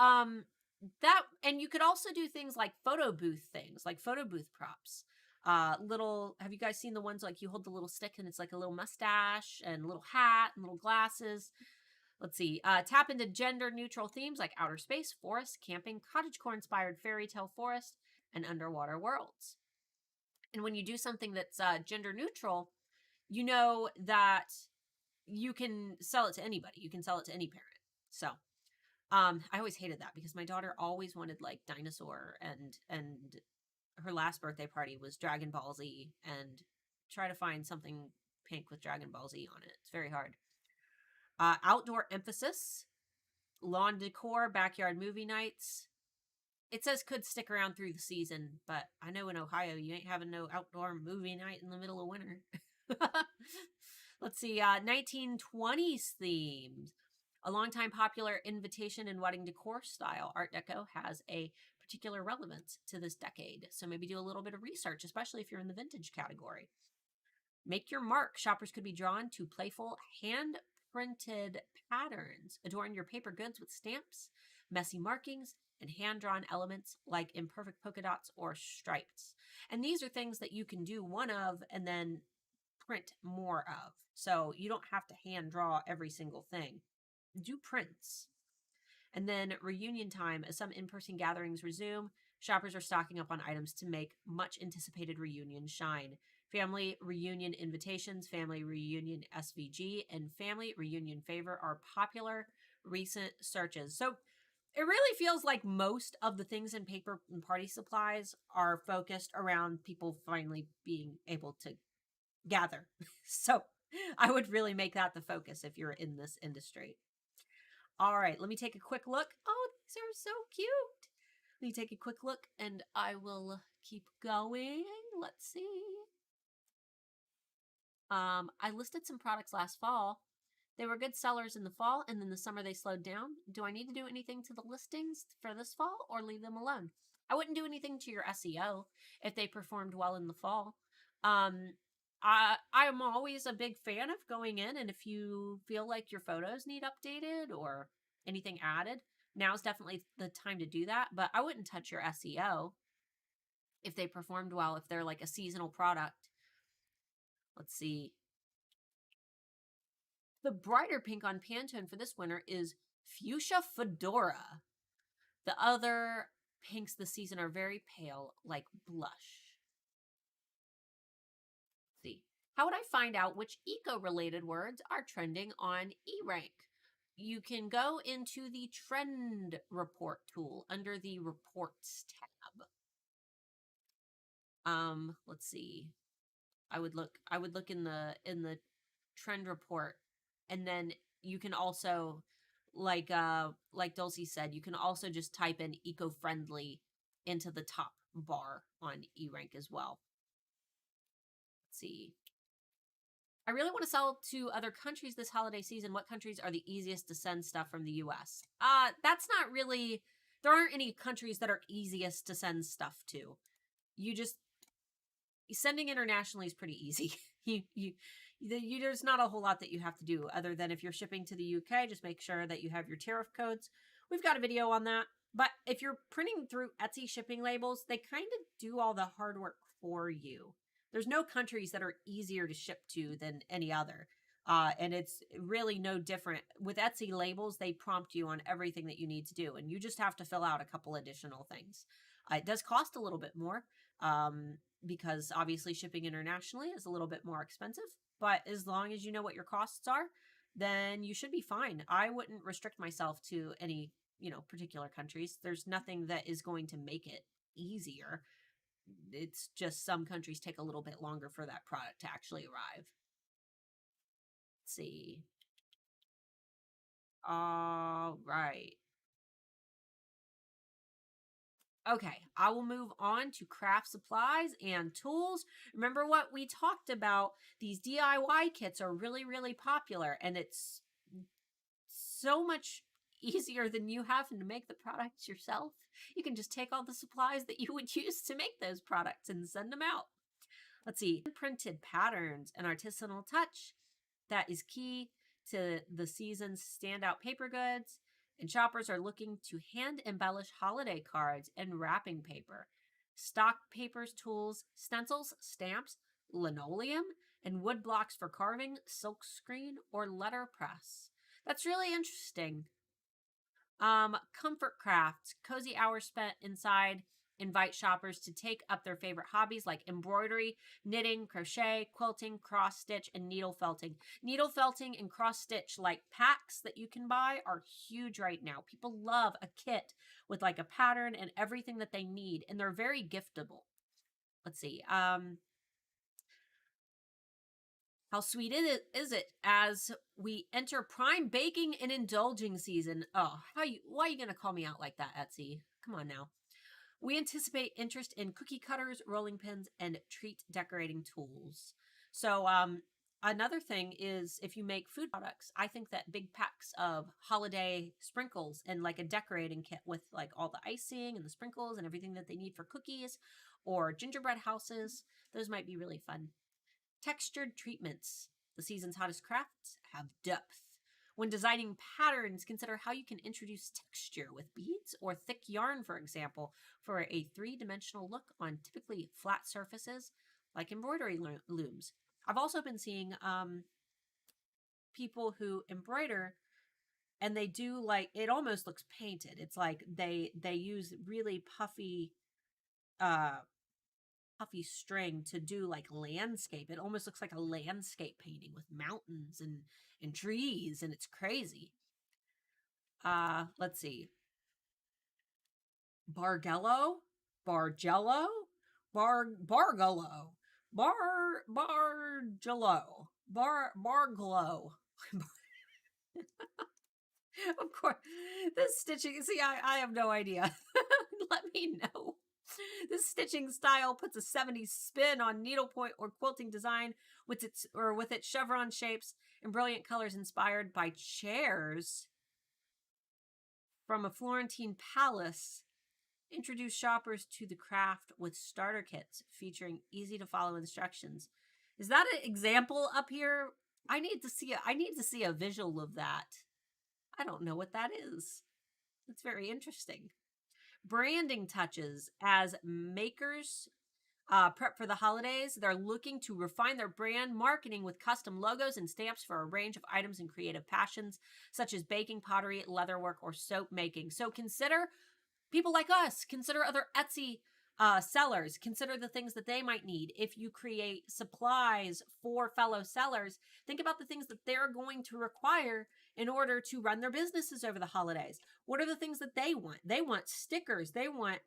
that, and you could also do things like photo booth things, like photo booth props. Have you guys seen the ones like you hold the little stick and it's like a little mustache and a little hat and little glasses? Let's see. Tap into gender neutral themes like outer space, forest, camping, cottagecore inspired fairy tale forest, and underwater worlds. And when you do something that's gender neutral, you know that you can sell it to anybody. You can sell it to any parent. So I always hated that because my daughter always wanted like dinosaur and her last birthday party was Dragon Ball Z, and try to find something pink with Dragon Ball Z on it. It's very hard. Outdoor emphasis, lawn decor, backyard movie nights. It says could stick around through the season, but I know in Ohio you ain't having no outdoor movie night in the middle of winter. Let's see, 1920s themes. A longtime popular invitation and wedding decor style, Art Deco has a particular relevance to this decade. So maybe do a little bit of research, especially if you're in the vintage category. Make your mark. Shoppers could be drawn to playful hand-printed patterns. Adorn your paper goods with stamps, messy markings, and hand-drawn elements like imperfect polka dots or stripes. And these are things that you can do one of and then print more of. So you don't have to hand draw every single thing. Do prints. And then reunion time. As some in-person gatherings resume, shoppers are stocking up on items to make much anticipated reunion shine. Family reunion invitations, family reunion SVG, and family reunion favor are popular recent searches. So it really feels like most of the things in paper and party supplies are focused around people finally being able to gather. So I would really make that the focus if you're in this industry. All right, let me take a quick look. Oh, these are so cute. Let me take a quick look and I will keep going. Let's see. I listed some products last fall. They were good sellers in the fall, and then the summer they slowed down. Do I need to do anything to the listings for this fall or leave them alone? I wouldn't do anything to your SEO if they performed well in the fall. I'm always a big fan of going in, and if you feel like your photos need updated or anything added, now's definitely the time to do that. But I wouldn't touch your SEO if they performed well, if they're like a seasonal product. Let's see. The brighter pink on Pantone for this winter is Fuchsia Fedora. The other pinks this season are very pale, like blush. Let's see. How would I find out which eco-related words are trending on eRank? You can go into the Trend Report tool under the Reports tab. Let's see. I would look in the Trend Report, and then you can also like Dulcie said, you can also just type in eco-friendly into the top bar on eRank as well. Let's see. I really want to sell to other countries this holiday season. What countries are the easiest to send stuff from the US? That's not really, there aren't any countries that are easiest to send stuff to. You just, sending internationally is pretty easy. There's not a whole lot that you have to do other than if you're shipping to the UK, just make sure that you have your tariff codes. We've got a video on that. But if you're printing through Etsy shipping labels, they kind of do all the hard work for you. There's no countries that are easier to ship to than any other. And it's really no different. With Etsy labels, they prompt you on everything that you need to do. And you just have to fill out a couple additional things. It does cost a little bit more because obviously shipping internationally is a little bit more expensive. But as long as you know what your costs are, then you should be fine. I wouldn't restrict myself to any, particular countries. There's nothing that is going to make it easier. It's just some countries take a little bit longer for that product to actually arrive. Let's see. All right. Okay, I will move on to craft supplies and tools. Remember what we talked about? These DIY kits are really, really popular, and it's so much easier than you having to make the products yourself. You can just take all the supplies that you would use to make those products and send them out. Let's see, printed patterns and artisanal touch. That is key to the season's standout paper goods. And shoppers are looking to hand embellish holiday cards and wrapping paper. Stock papers, tools, stencils, stamps, linoleum, and wood blocks for carving, silk screen, or letterpress. That's really interesting. Comfort crafts, cozy hours spent inside invite shoppers to take up their favorite hobbies like embroidery, knitting, crochet, quilting, cross stitch, and needle felting. Needle felting and cross stitch like packs that you can buy are huge right now. People love a kit with like a pattern and everything that they need, and they're very giftable. Let's see. How sweet is it as we enter prime baking and indulging season? Oh, why are you going to call me out like that, Etsy? Come on now. We anticipate interest in cookie cutters, rolling pins, and treat decorating tools. So another thing is if you make food products, I think that big packs of holiday sprinkles and like a decorating kit with like all the icing and the sprinkles and everything that they need for cookies or gingerbread houses, those might be really fun. Textured treatments. The season's hottest crafts have depth. When designing patterns, consider how you can introduce texture with beads or thick yarn, for example, for a three-dimensional look on typically flat surfaces like embroidery looms. I've also been seeing people who embroider and they do like, it almost looks painted. It's like they use really puffy string to do like landscape. It almost looks like a landscape painting with mountains and trees, and it's crazy. Let's see. Bargello, Bargello, Bargello, Bargello. Of course, this stitching. See, I have no idea. Let me know. This stitching style puts a 70s spin on needlepoint or quilting design with its chevron shapes and brilliant colors inspired by chairs from a Florentine palace. Introduce shoppers to the craft with starter kits featuring easy to follow instructions. Is that an example up here? I need to see a visual of that. I don't know what that is. It's very interesting. Branding touches. As makers prep for the holidays, they're looking to refine their brand marketing with custom logos and stamps for a range of items and creative passions, such as baking, pottery, leatherwork, or soap making. So consider people like us. Consider other Etsy sellers. Consider the things that they might need. If you create supplies for fellow sellers, think about the things that they're going to require in order to run their businesses over the holidays. What are the things that they want? They want stickers. They want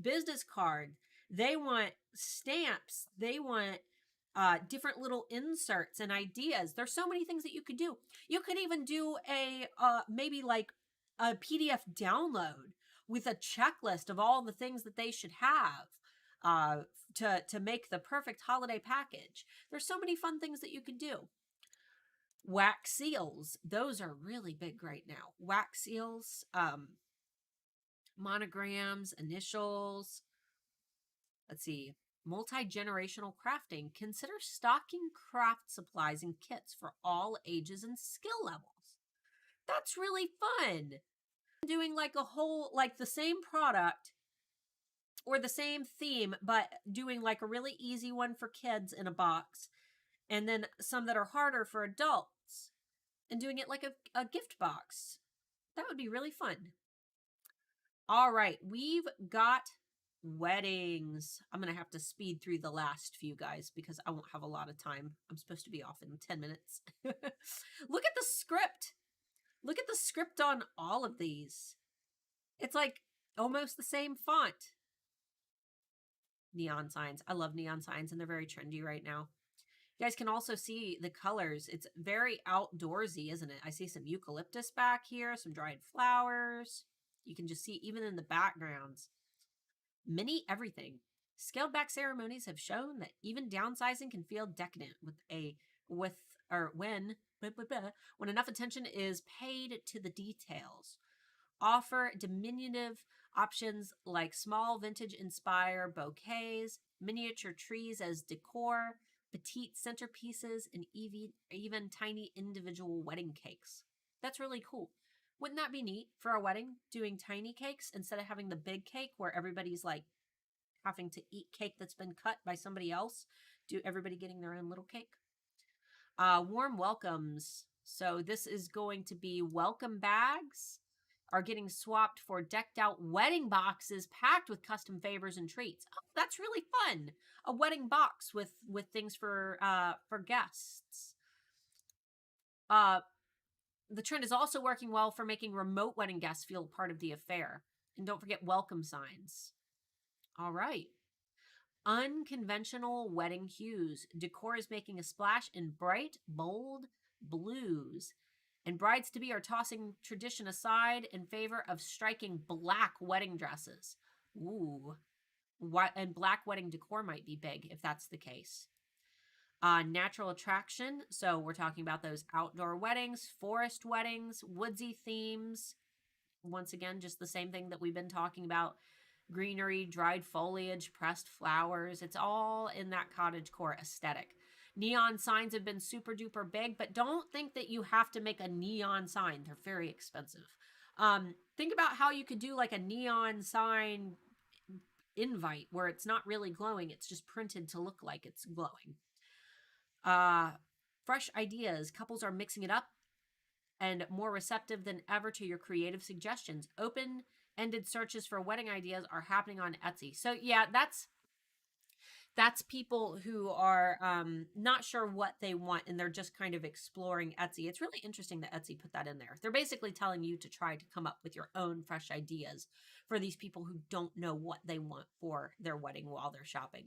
business card. They want stamps. They want different little inserts and ideas. There's so many things that you could do. You could even do a maybe like a PDF download with a checklist of all the things that they should have to make the perfect holiday package. There's so many fun things that you could do. Wax seals, those are really big right now. Wax seals, monograms, initials. Let's see. Multi-generational crafting. Consider stocking craft supplies and kits for all ages and skill levels. That's really fun. Doing like a whole, like the same product or the same theme, but doing like a really easy one for kids in a box, and then some that are harder for adults, and doing it like a gift box. That would be really fun. All right, we've got weddings. I'm going to have to speed through the last few, guys, because I won't have a lot of time. I'm supposed to be off in 10 minutes. Look at the script. Look at the script on all of these. It's like almost the same font. Neon signs. I love neon signs, and they're very trendy right now. You guys can also see the colors. It's very outdoorsy, isn't it? I see some eucalyptus back here, some dried flowers. You can just see even in the backgrounds. Mini everything. Scaled back ceremonies have shown that even downsizing can feel decadent when enough attention is paid to the details. Offer diminutive options like small vintage inspired bouquets, miniature trees as decor, petite centerpieces, and even tiny individual wedding cakes. That's really cool. Wouldn't that be neat for a wedding, doing tiny cakes instead of having the big cake where everybody's like having to eat cake that's been cut by somebody else? Do everybody getting their own little cake? Warm welcomes. So this is going to be welcome bags are getting swapped for decked out wedding boxes packed with custom favors and treats. Oh, that's really fun. A wedding box with things for guests. The trend is also working well for making remote wedding guests feel part of the affair. And don't forget welcome signs. All right. Unconventional wedding hues. Decor is making a splash in bright, bold blues. And brides-to-be are tossing tradition aside in favor of striking black wedding dresses. Ooh. And black wedding decor might be big if that's the case. Natural attraction. So we're talking about those outdoor weddings, forest weddings, woodsy themes. Once again, just the same thing that we've been talking about. Greenery, dried foliage, pressed flowers. It's all in that cottagecore aesthetic. Neon signs have been super duper big, but don't think that you have to make a neon sign. They're very expensive. Think about how you could do like a neon sign invite where it's not really glowing. It's just printed to look like it's glowing. Fresh ideas. Couples are mixing it up and more receptive than ever to your creative suggestions. Open-ended searches for wedding ideas are happening on Etsy. So yeah, that's people who are not sure what they want and they're just kind of exploring Etsy. It's really interesting that Etsy put that in there. They're basically telling you to try to come up with your own fresh ideas for these people who don't know what they want for their wedding while they're shopping.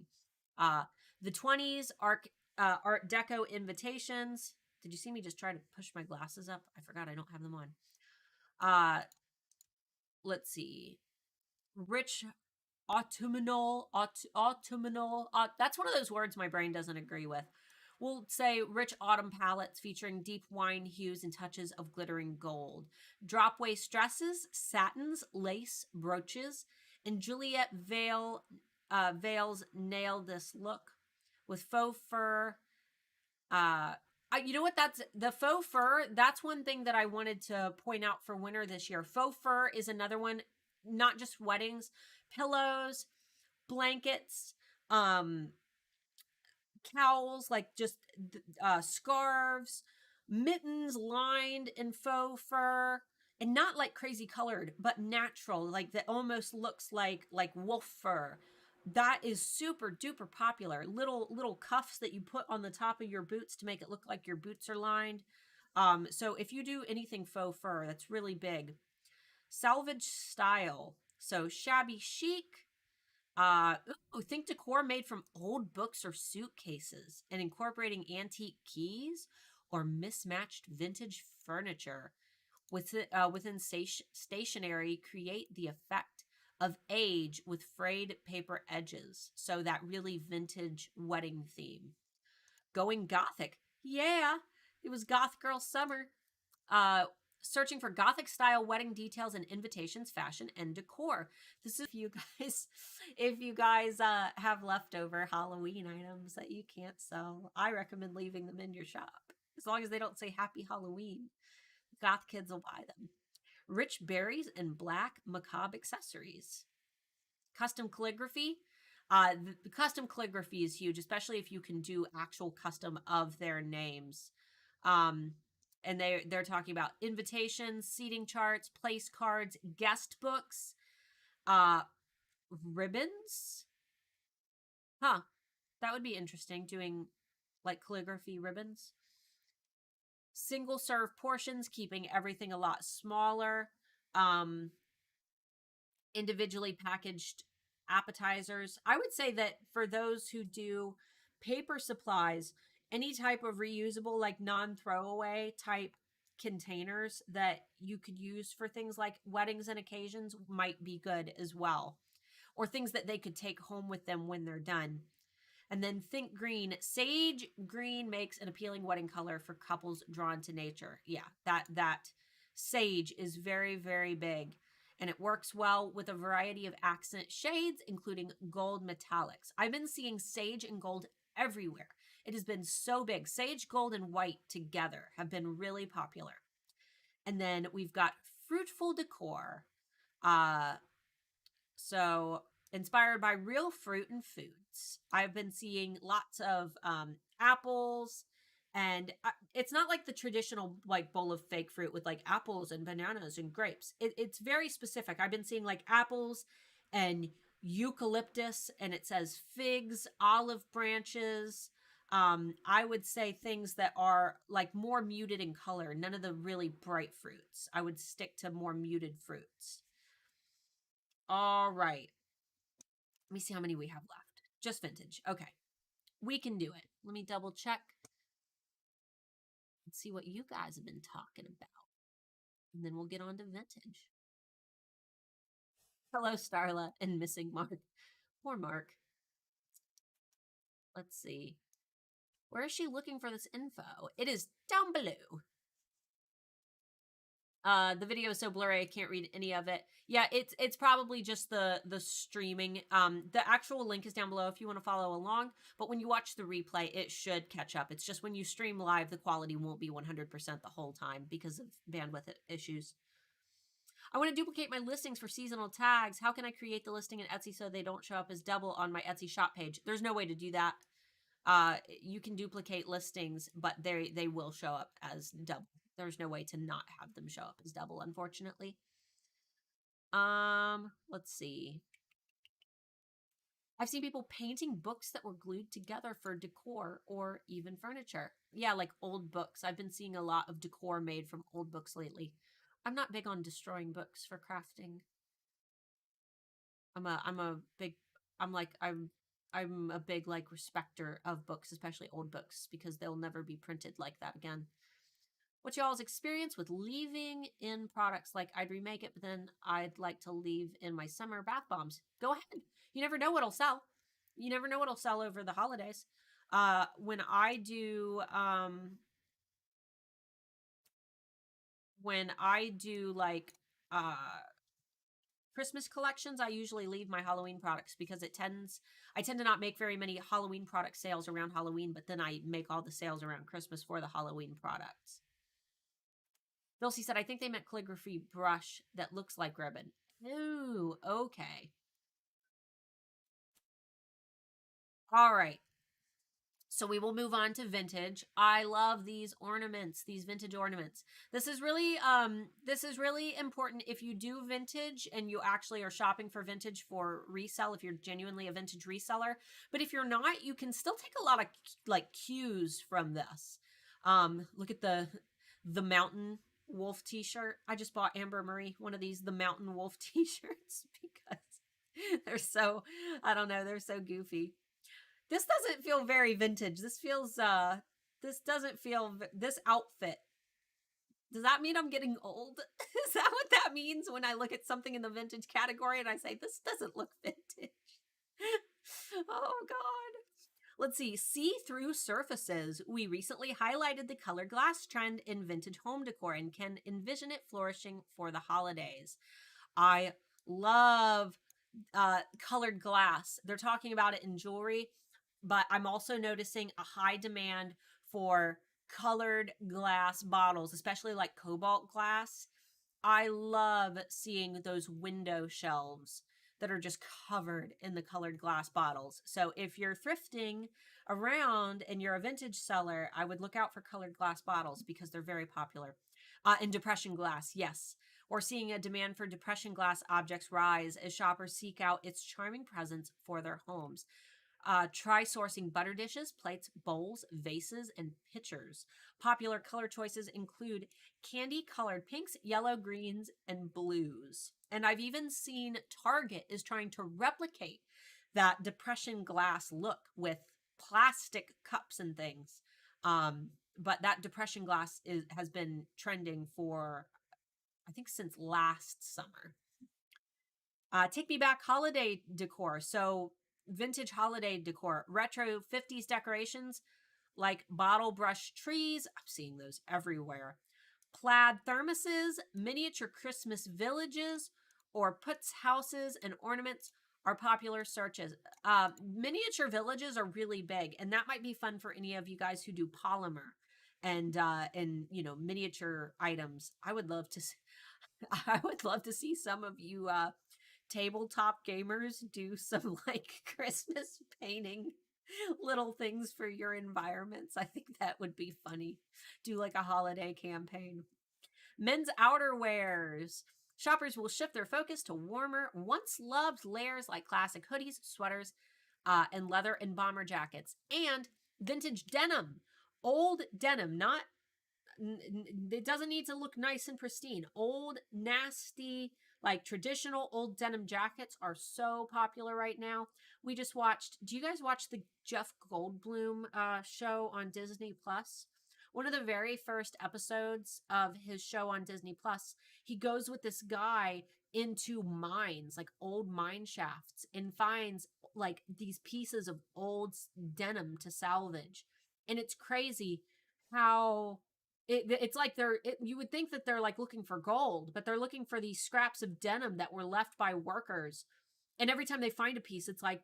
The 20s Art Deco invitations. Did you see me just try to push my glasses up? I forgot I don't have them on. Let's see. Rich autumnal, that's one of those words my brain doesn't agree with. We'll say rich autumn palettes featuring deep wine hues and touches of glittering gold. Drop waist dresses, satins, lace, brooches, and Juliet veils nail this look with faux fur. You know what? That's the faux fur. That's one thing that I wanted to point out for winter this year. Faux fur is another one, not just weddings, pillows, blankets, cowls, like just scarves, mittens lined in faux fur, and not like crazy colored, but natural, like that almost looks like wolf fur. That is super duper popular. Little cuffs that you put on the top of your boots to make it look like your boots are lined. So if you do anything faux fur, that's really big. Salvage style. So shabby chic, Think decor made from old books or suitcases and incorporating antique keys or mismatched vintage furniture within stationery create the effect of age with frayed paper edges. So that really vintage wedding theme. Going gothic. Yeah, it was goth girl summer. Uh, Searching for gothic style wedding details and invitations, fashion, and decor. This is if you guys have leftover Halloween items that you can't sell. I recommend leaving them in your shop. As long as they don't say happy Halloween. Goth kids will buy them. Rich berries and black macabre accessories. Custom calligraphy. The custom calligraphy is huge, especially if you can do actual custom of their names. Um, and they're talking about invitations, seating charts, place cards, guest books, uh, ribbons. Huh, that would be interesting, doing like calligraphy ribbons. Single serve portions, keeping everything a lot smaller. Um, Individually packaged appetizers. I would say that for those who do paper supplies, any type of reusable, like non-throwaway type containers that you could use for things like weddings and occasions might be good as well. Or things that they could take home with them when they're done. And then think green. Sage green makes an appealing wedding color for couples drawn to nature. Yeah, that sage is very, very big. And it works well with a variety of accent shades, including gold metallics. I've been seeing sage and gold everywhere. It has been so big. Sage, gold, and white together have been really popular. And then we've got Fruitful Decor. Uh, so inspired by real fruit and foods. I've been seeing lots of apples, and it's not like the traditional like bowl of fake fruit with like apples and bananas and grapes. It's very specific. I've been seeing like apples and eucalyptus, and it says figs, olive branches. I would say things that are like more muted in color, none of the really bright fruits. I would stick to more muted fruits. All right. Let me see how many we have left. Just vintage. Okay. We can do it. Let me double check and see what you guys have been talking about. And then we'll get on to vintage. Hello, Starla and missing Mark. Poor Mark. Let's see. Where is she looking for this info? It is down below. The video is so blurry I can't read any of it. Yeah, it's probably just the streaming. The actual link is down below if you want to follow along, but when you watch the replay, it should catch up. It's just when you stream live, the quality won't be 100% the whole time because of bandwidth issues. I want to duplicate my listings for seasonal tags. How can I create the listing in Etsy so they don't show up as double on my Etsy shop page? There's no way to do that. You can duplicate listings, but they will show up as double. There's no way to not have them show up as double, unfortunately. Let's see. I've seen people painting books that were glued together for decor or even furniture. Yeah, like old books. I've been seeing a lot of decor made from old books lately. I'm not big on destroying books for crafting. I'm a big I'm a big like respecter of books, especially old books, because they'll never be printed like that again. What y'all's experience with leaving in products? Like I'd remake it, but then I'd like to leave in my summer bath bombs. Go ahead. You never know what'll sell. You never know what'll sell over the holidays. When I do like Christmas collections, I usually leave my Halloween products because I tend to not make very many Halloween product sales around Halloween, but then I make all the sales around Christmas for the Halloween products. Dulcie said, I think they meant calligraphy brush that looks like ribbon. Ooh, okay. All right. So we will move on to vintage. I love these ornaments, these vintage ornaments. This is really important if you do vintage and you actually are shopping for vintage for resell, if you're genuinely a vintage reseller. But if you're not, you can still take a lot of like cues from this. Look at the mountain wolf t-shirt. I just bought Amber Marie one of these, the mountain wolf t-shirts, because They're so, I don't know, they're so goofy. This doesn't feel very vintage. This feels, this doesn't feel, this outfit. Does that mean I'm getting old? Is that what that means when I look at something in the vintage category and I say, this doesn't look vintage? Oh, God. Let's see. See-through surfaces. We recently highlighted the colored glass trend in vintage home decor and can envision it flourishing for the holidays. I love colored glass. They're talking about it in jewelry, but I'm also noticing a high demand for colored glass bottles, especially like cobalt glass. I love seeing those window shelves that are just covered in the colored glass bottles. So if you're thrifting around and you're a vintage seller, I would look out for colored glass bottles because they're very popular. And depression glass, yes. We're seeing a demand for depression glass objects rise as shoppers seek out its charming presence for their homes. Try sourcing butter dishes, plates, bowls, vases, and pitchers. Popular color choices include candy-colored pinks, yellow, greens, and blues. And I've even seen Target is trying to replicate that depression glass look with plastic cups and things. But that depression glass has been trending for, I think, since last summer. Take me back holiday decor. So vintage holiday decor, retro 50s decorations like bottle brush trees. I'm seeing those everywhere. Plaid thermoses, miniature Christmas villages, or puts houses and ornaments are popular searches. Miniature villages are really big, and that might be fun for any of you guys who do polymer and you know, miniature items. I would love to I would love to see some of you tabletop gamers do some like Christmas painting little things for your environments. I think that would be funny. Do like a holiday campaign. Men's outerwears. Shoppers will shift their focus to warmer, once loved layers like classic hoodies, sweaters, and leather and bomber jackets, and vintage denim. Old denim, not it doesn't need to look nice and pristine. Old, nasty, like traditional old denim jackets are so popular right now. We just watched, do you guys watch the Jeff Goldblum show on Disney Plus? One of the very first episodes of his show on Disney Plus, he goes with this guy into mines, like old mine shafts, and finds like these pieces of old denim to salvage. And it's crazy how it's like you would think that they're like looking for gold, but they're looking for these scraps of denim that were left by workers. And every time they find a piece, it's like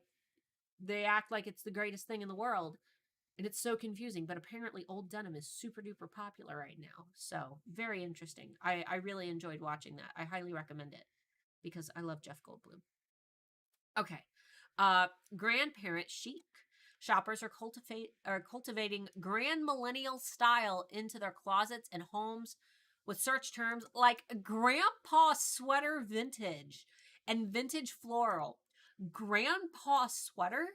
they act like it's the greatest thing in the world. And it's so confusing, but apparently old denim is super duper popular right now. So very interesting. I really enjoyed watching that. I highly recommend it because I love Jeff Goldblum. Okay. Grandparent chic. Shoppers are cultivating grand millennial style into their closets and homes with search terms like grandpa sweater vintage and vintage floral. Grandpa sweater?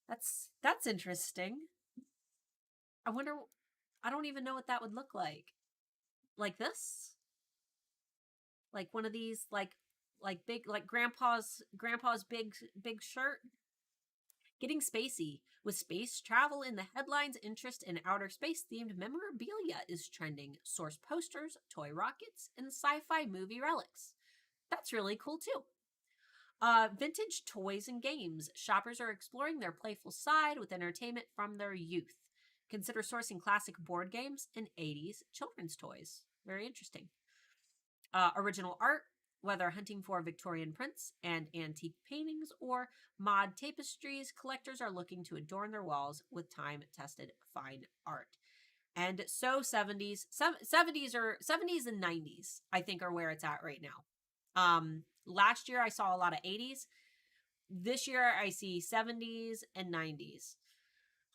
That's interesting. I wonder, I don't even know what that would look like. Like this? Like one of these like big like grandpa's big shirt? Getting spacey. With space travel in the headlines, interest in outer space themed memorabilia is trending. Source posters, toy rockets, and sci fi movie relics. That's really cool too. Vintage toys and games. Shoppers are exploring their playful side with entertainment from their youth. Consider sourcing classic board games and 80s children's toys. Very interesting. Original art, whether hunting for Victorian prints and antique paintings or mod tapestries, collectors are looking to adorn their walls with time-tested fine art. And so 70s and 90s, I think, are where it's at right now. Last year I saw a lot of 80s. This year I see 70s and 90s.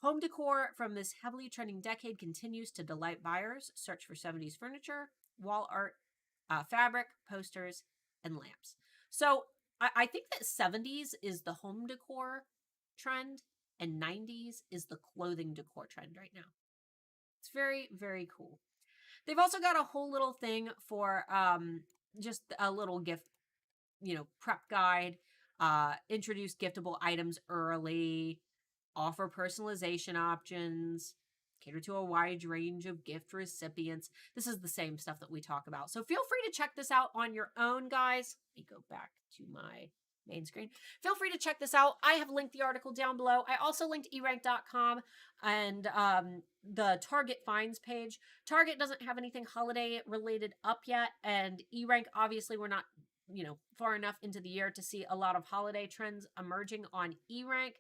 Home decor from this heavily trending decade continues to delight buyers. Search for 70s furniture, wall art, fabric, posters, and lamps. So I think that 70s is the home decor trend and 90s is the clothing decor trend right now. It's very, very cool. They've also got a whole little thing for just a little gift, prep guide. introduce giftable items early, offer personalization options, cater to a wide range of gift recipients. This is the same stuff that we talk about. So feel free to check this out on your own, guys. Let me go back to my main screen. Feel free to check this out. I have linked the article down below. I also linked erank.com and the Target finds page. Target doesn't have anything holiday related up yet, and erank, obviously we're not, you know, far enough into the year to see a lot of holiday trends emerging on erank,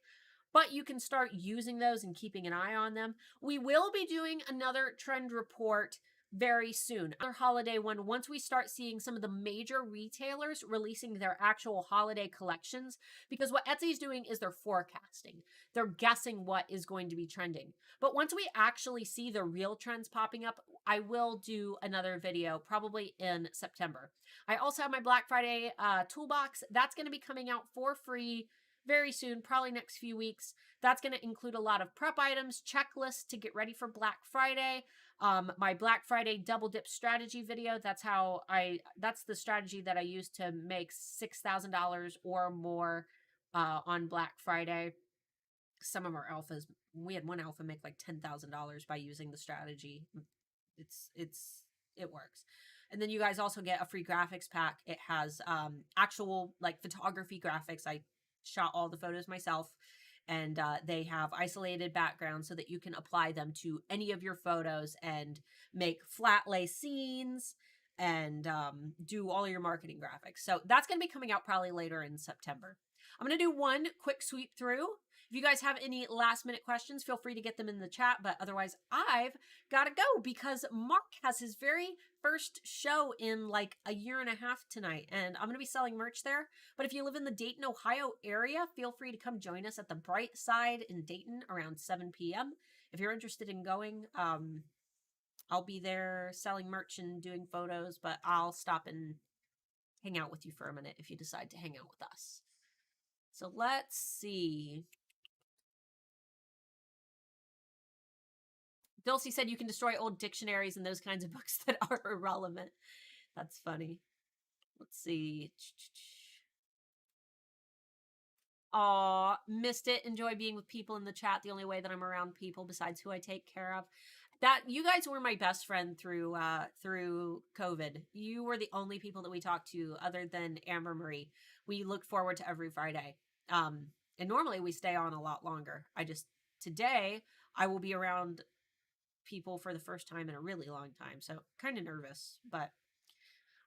but you can start using those and keeping an eye on them. We will be doing another trend report very soon, another holiday one, once we start seeing some of the major retailers releasing their actual holiday collections, because what Etsy is doing is they're forecasting. They're guessing what is going to be trending. But once we actually see the real trends popping up, I will do another video probably in September. I also have my Black Friday toolbox. That's going to be coming out for free very soon, probably next few weeks. That's going to include a lot of prep items, checklists to get ready for Black Friday. My Black Friday double dip strategy video. That's the strategy that I use to make $6,000 or more on Black Friday. Some of our alphas, we had one alpha make like $10,000 by using the strategy. It works. And then you guys also get a free graphics pack. It has actual like photography graphics. I shot all the photos myself, and they have isolated backgrounds so that you can apply them to any of your photos and make flat lay scenes and do all your marketing graphics. So that's going to be coming out probably later in September. I'm going to do one quick sweep through. If you guys have any last minute questions, feel free to get them in the chat. But otherwise, I've got to go because Mark has his very first show in like a year and a half tonight. And I'm going to be selling merch there. But if you live in the Dayton, Ohio area, feel free to come join us at the Bright Side in Dayton around 7 p.m. If you're interested in going, I'll be there selling merch and doing photos. But I'll stop and hang out with you for a minute if you decide to hang out with us. So let's see. Dulcie said you can destroy old dictionaries and those kinds of books that are irrelevant. That's funny. Let's see. Aw, missed it. Enjoy being with people in the chat. The only way that I'm around people besides who I take care of. That you guys were my best friend through COVID. You were the only people that we talked to other than Amber Marie. We look forward to every Friday. And normally we stay on a lot longer. Today I will be around people for the first time in a really long time, so kind of nervous. But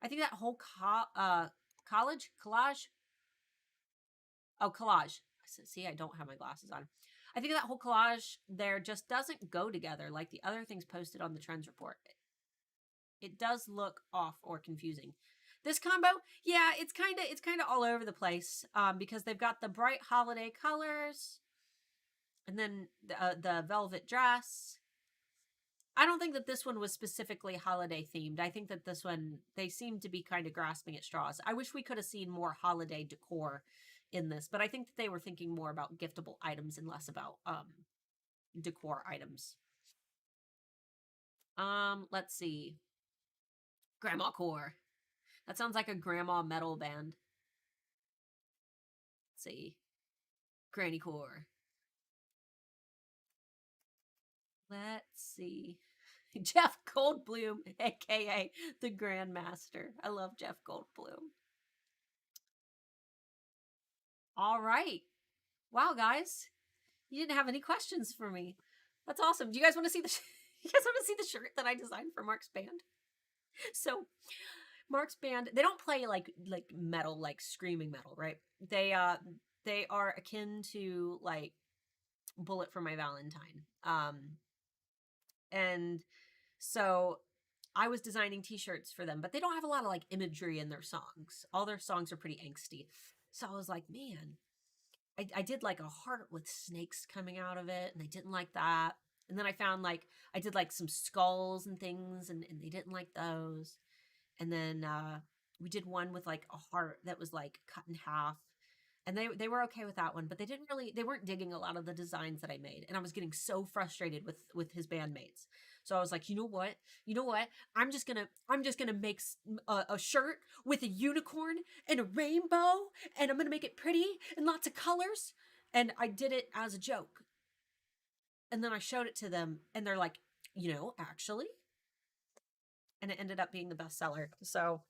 I think that whole collage. See, I don't have my glasses on. I think that whole collage there just doesn't go together like the other things posted on the trends report. It does look off or confusing. This combo, yeah, it's kind of all over the place because they've got the bright holiday colors and then the velvet dress. I don't think that this one was specifically holiday themed. I think that this one, they seem to be kind of grasping at straws. I wish we could have seen more holiday decor in this, but I think that they were thinking more about giftable items and less about decor items. Let's see. Grandma Core. That sounds like a grandma metal band. Let's see. Granny Core. Let's see. Jeff Goldblum, aka the Grandmaster. I love Jeff Goldblum. All right. Wow, guys. You didn't have any questions for me. That's awesome. Do you guys want to see the shirt that I designed for Mark's band? So, Mark's band, they don't play like metal, like screaming metal, right? They are akin to like Bullet for My Valentine. And so I was designing t-shirts for them, but they don't have a lot of like imagery in their songs. All their songs are pretty angsty. So I was like, man, I did like a heart with snakes coming out of it, and they didn't like that. And then I found like, I did like some skulls and things, and they didn't like those. And then we did one with like a heart that was like cut in half. And they were okay with that one, but they weren't digging a lot of the designs that I made. And I was getting so frustrated with his bandmates. So I was like, you know what? I'm just gonna make a shirt with a unicorn and a rainbow, and I'm gonna make it pretty and lots of colors. And I did it as a joke. And then I showed it to them, and they're like, actually. And it ended up being the bestseller. So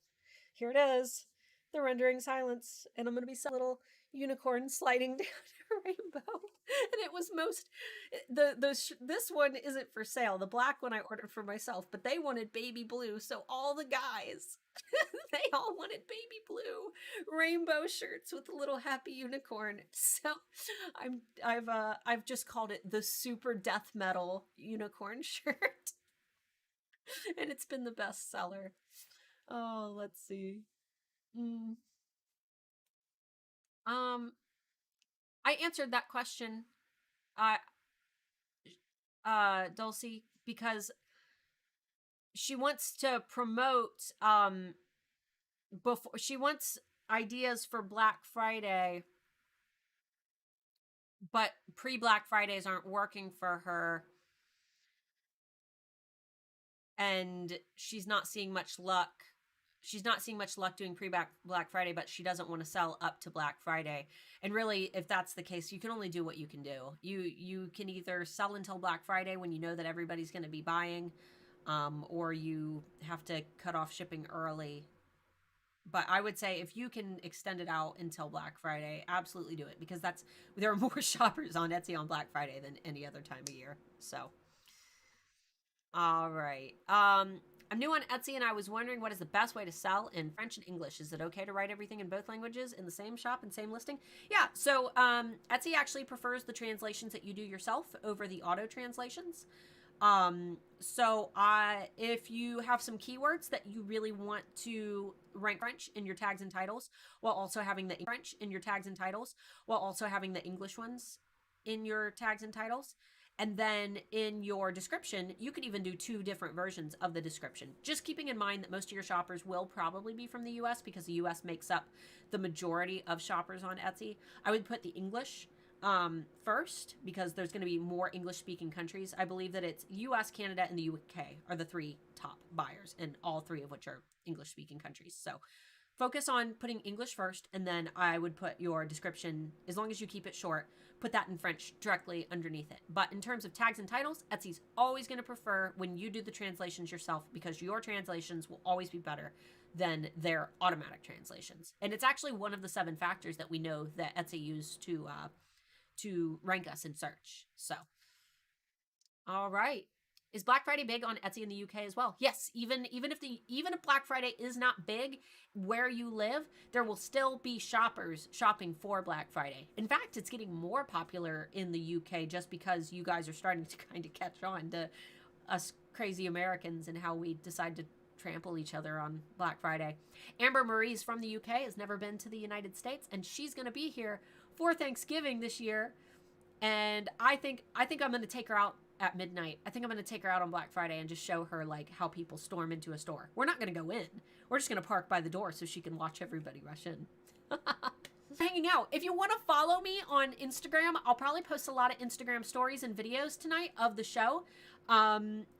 here it is, the rendering silence, and I'm gonna be a little unicorn sliding down a rainbow. And it was this one isn't for sale. The black one I ordered for myself, but they wanted baby blue, so all the guys they all wanted baby blue rainbow shirts with a little happy unicorn. So I've just called it the super death metal unicorn shirt. And it's been the best seller. Oh, let's see. Mm. I answered that question, uh, Dulcie, because she wants to promote, before she wants ideas for Black Friday, but pre-Black Fridays aren't working for her, and she's not seeing much luck. She's not seeing much luck doing pre-Black Friday, but she doesn't want to sell up to Black Friday. And really, if that's the case, you can only do what you can do. You can either sell until Black Friday when you know that everybody's going to be buying, or you have to cut off shipping early. But I would say if you can extend it out until Black Friday, absolutely do it, because there are more shoppers on Etsy on Black Friday than any other time of year. So, all right. I'm new on Etsy, and I was wondering, what is the best way to sell in French and English? Is it okay to write everything in both languages in the same shop and same listing? Yeah, so Etsy actually prefers the translations that you do yourself over the auto translations. So if you have some keywords that you really want to rank French in your tags and titles, while also having the French in your tags and titles, while also having the English ones in your tags and titles, and then in your description, you could even do 2 different versions of the description. Just keeping in mind that most of your shoppers will probably be from the US, because the US makes up the majority of shoppers on Etsy. I would put the English first, because there's going to be more English speaking countries. I believe that it's US, Canada, and the UK are the 3 top buyers, and all 3 of which are English speaking countries. So focus on putting English first, and then I would put your description, as long as you keep it short, put that in French directly underneath it. But in terms of tags and titles, Etsy's always going to prefer when you do the translations yourself, because your translations will always be better than their automatic translations. And it's actually one of the 7 factors that we know that Etsy used to rank us in search. So, all right. Is Black Friday big on Etsy in the UK as well? Yes, even if Black Friday is not big where you live, there will still be shoppers shopping for Black Friday. In fact, it's getting more popular in the UK, just because you guys are starting to kind of catch on to us crazy Americans and how we decide to trample each other on Black Friday. Amber Marie's from the UK, has never been to the United States, and she's going to be here for Thanksgiving this year. And I think I'm going to take her out at midnight. I think I'm going to take her out on Black Friday and just show her like how people storm into a store. We're not going to go in. We're just going to park by the door so she can watch everybody rush in. Hanging out. If you want to follow me on Instagram, I'll probably post a lot of Instagram stories and videos tonight of the show.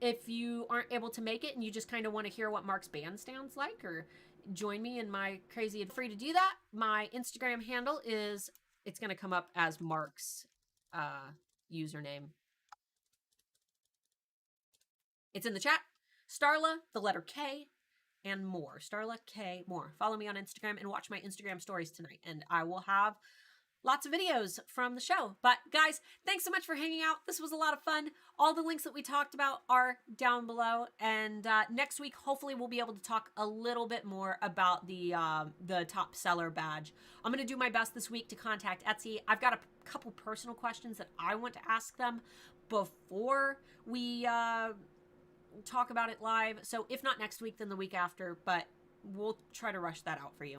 If you aren't able to make it and you just kind of want to hear what Mark's band sounds like, or join me in my crazy, free to do that. My Instagram handle is, it's going to come up as Mark's username. It's in the chat. Starla, the letter K, and more. Starla K, more. Follow me on Instagram and watch my Instagram stories tonight, and I will have lots of videos from the show. But guys, thanks so much for hanging out. This was a lot of fun. All the links that we talked about are down below, and next week, hopefully we'll be able to talk a little bit more about the top seller badge. I'm going to do my best this week to contact Etsy. I've got a couple personal questions that I want to ask them before we talk about it live. So if not next week, then the week after, but we'll try to rush that out for you.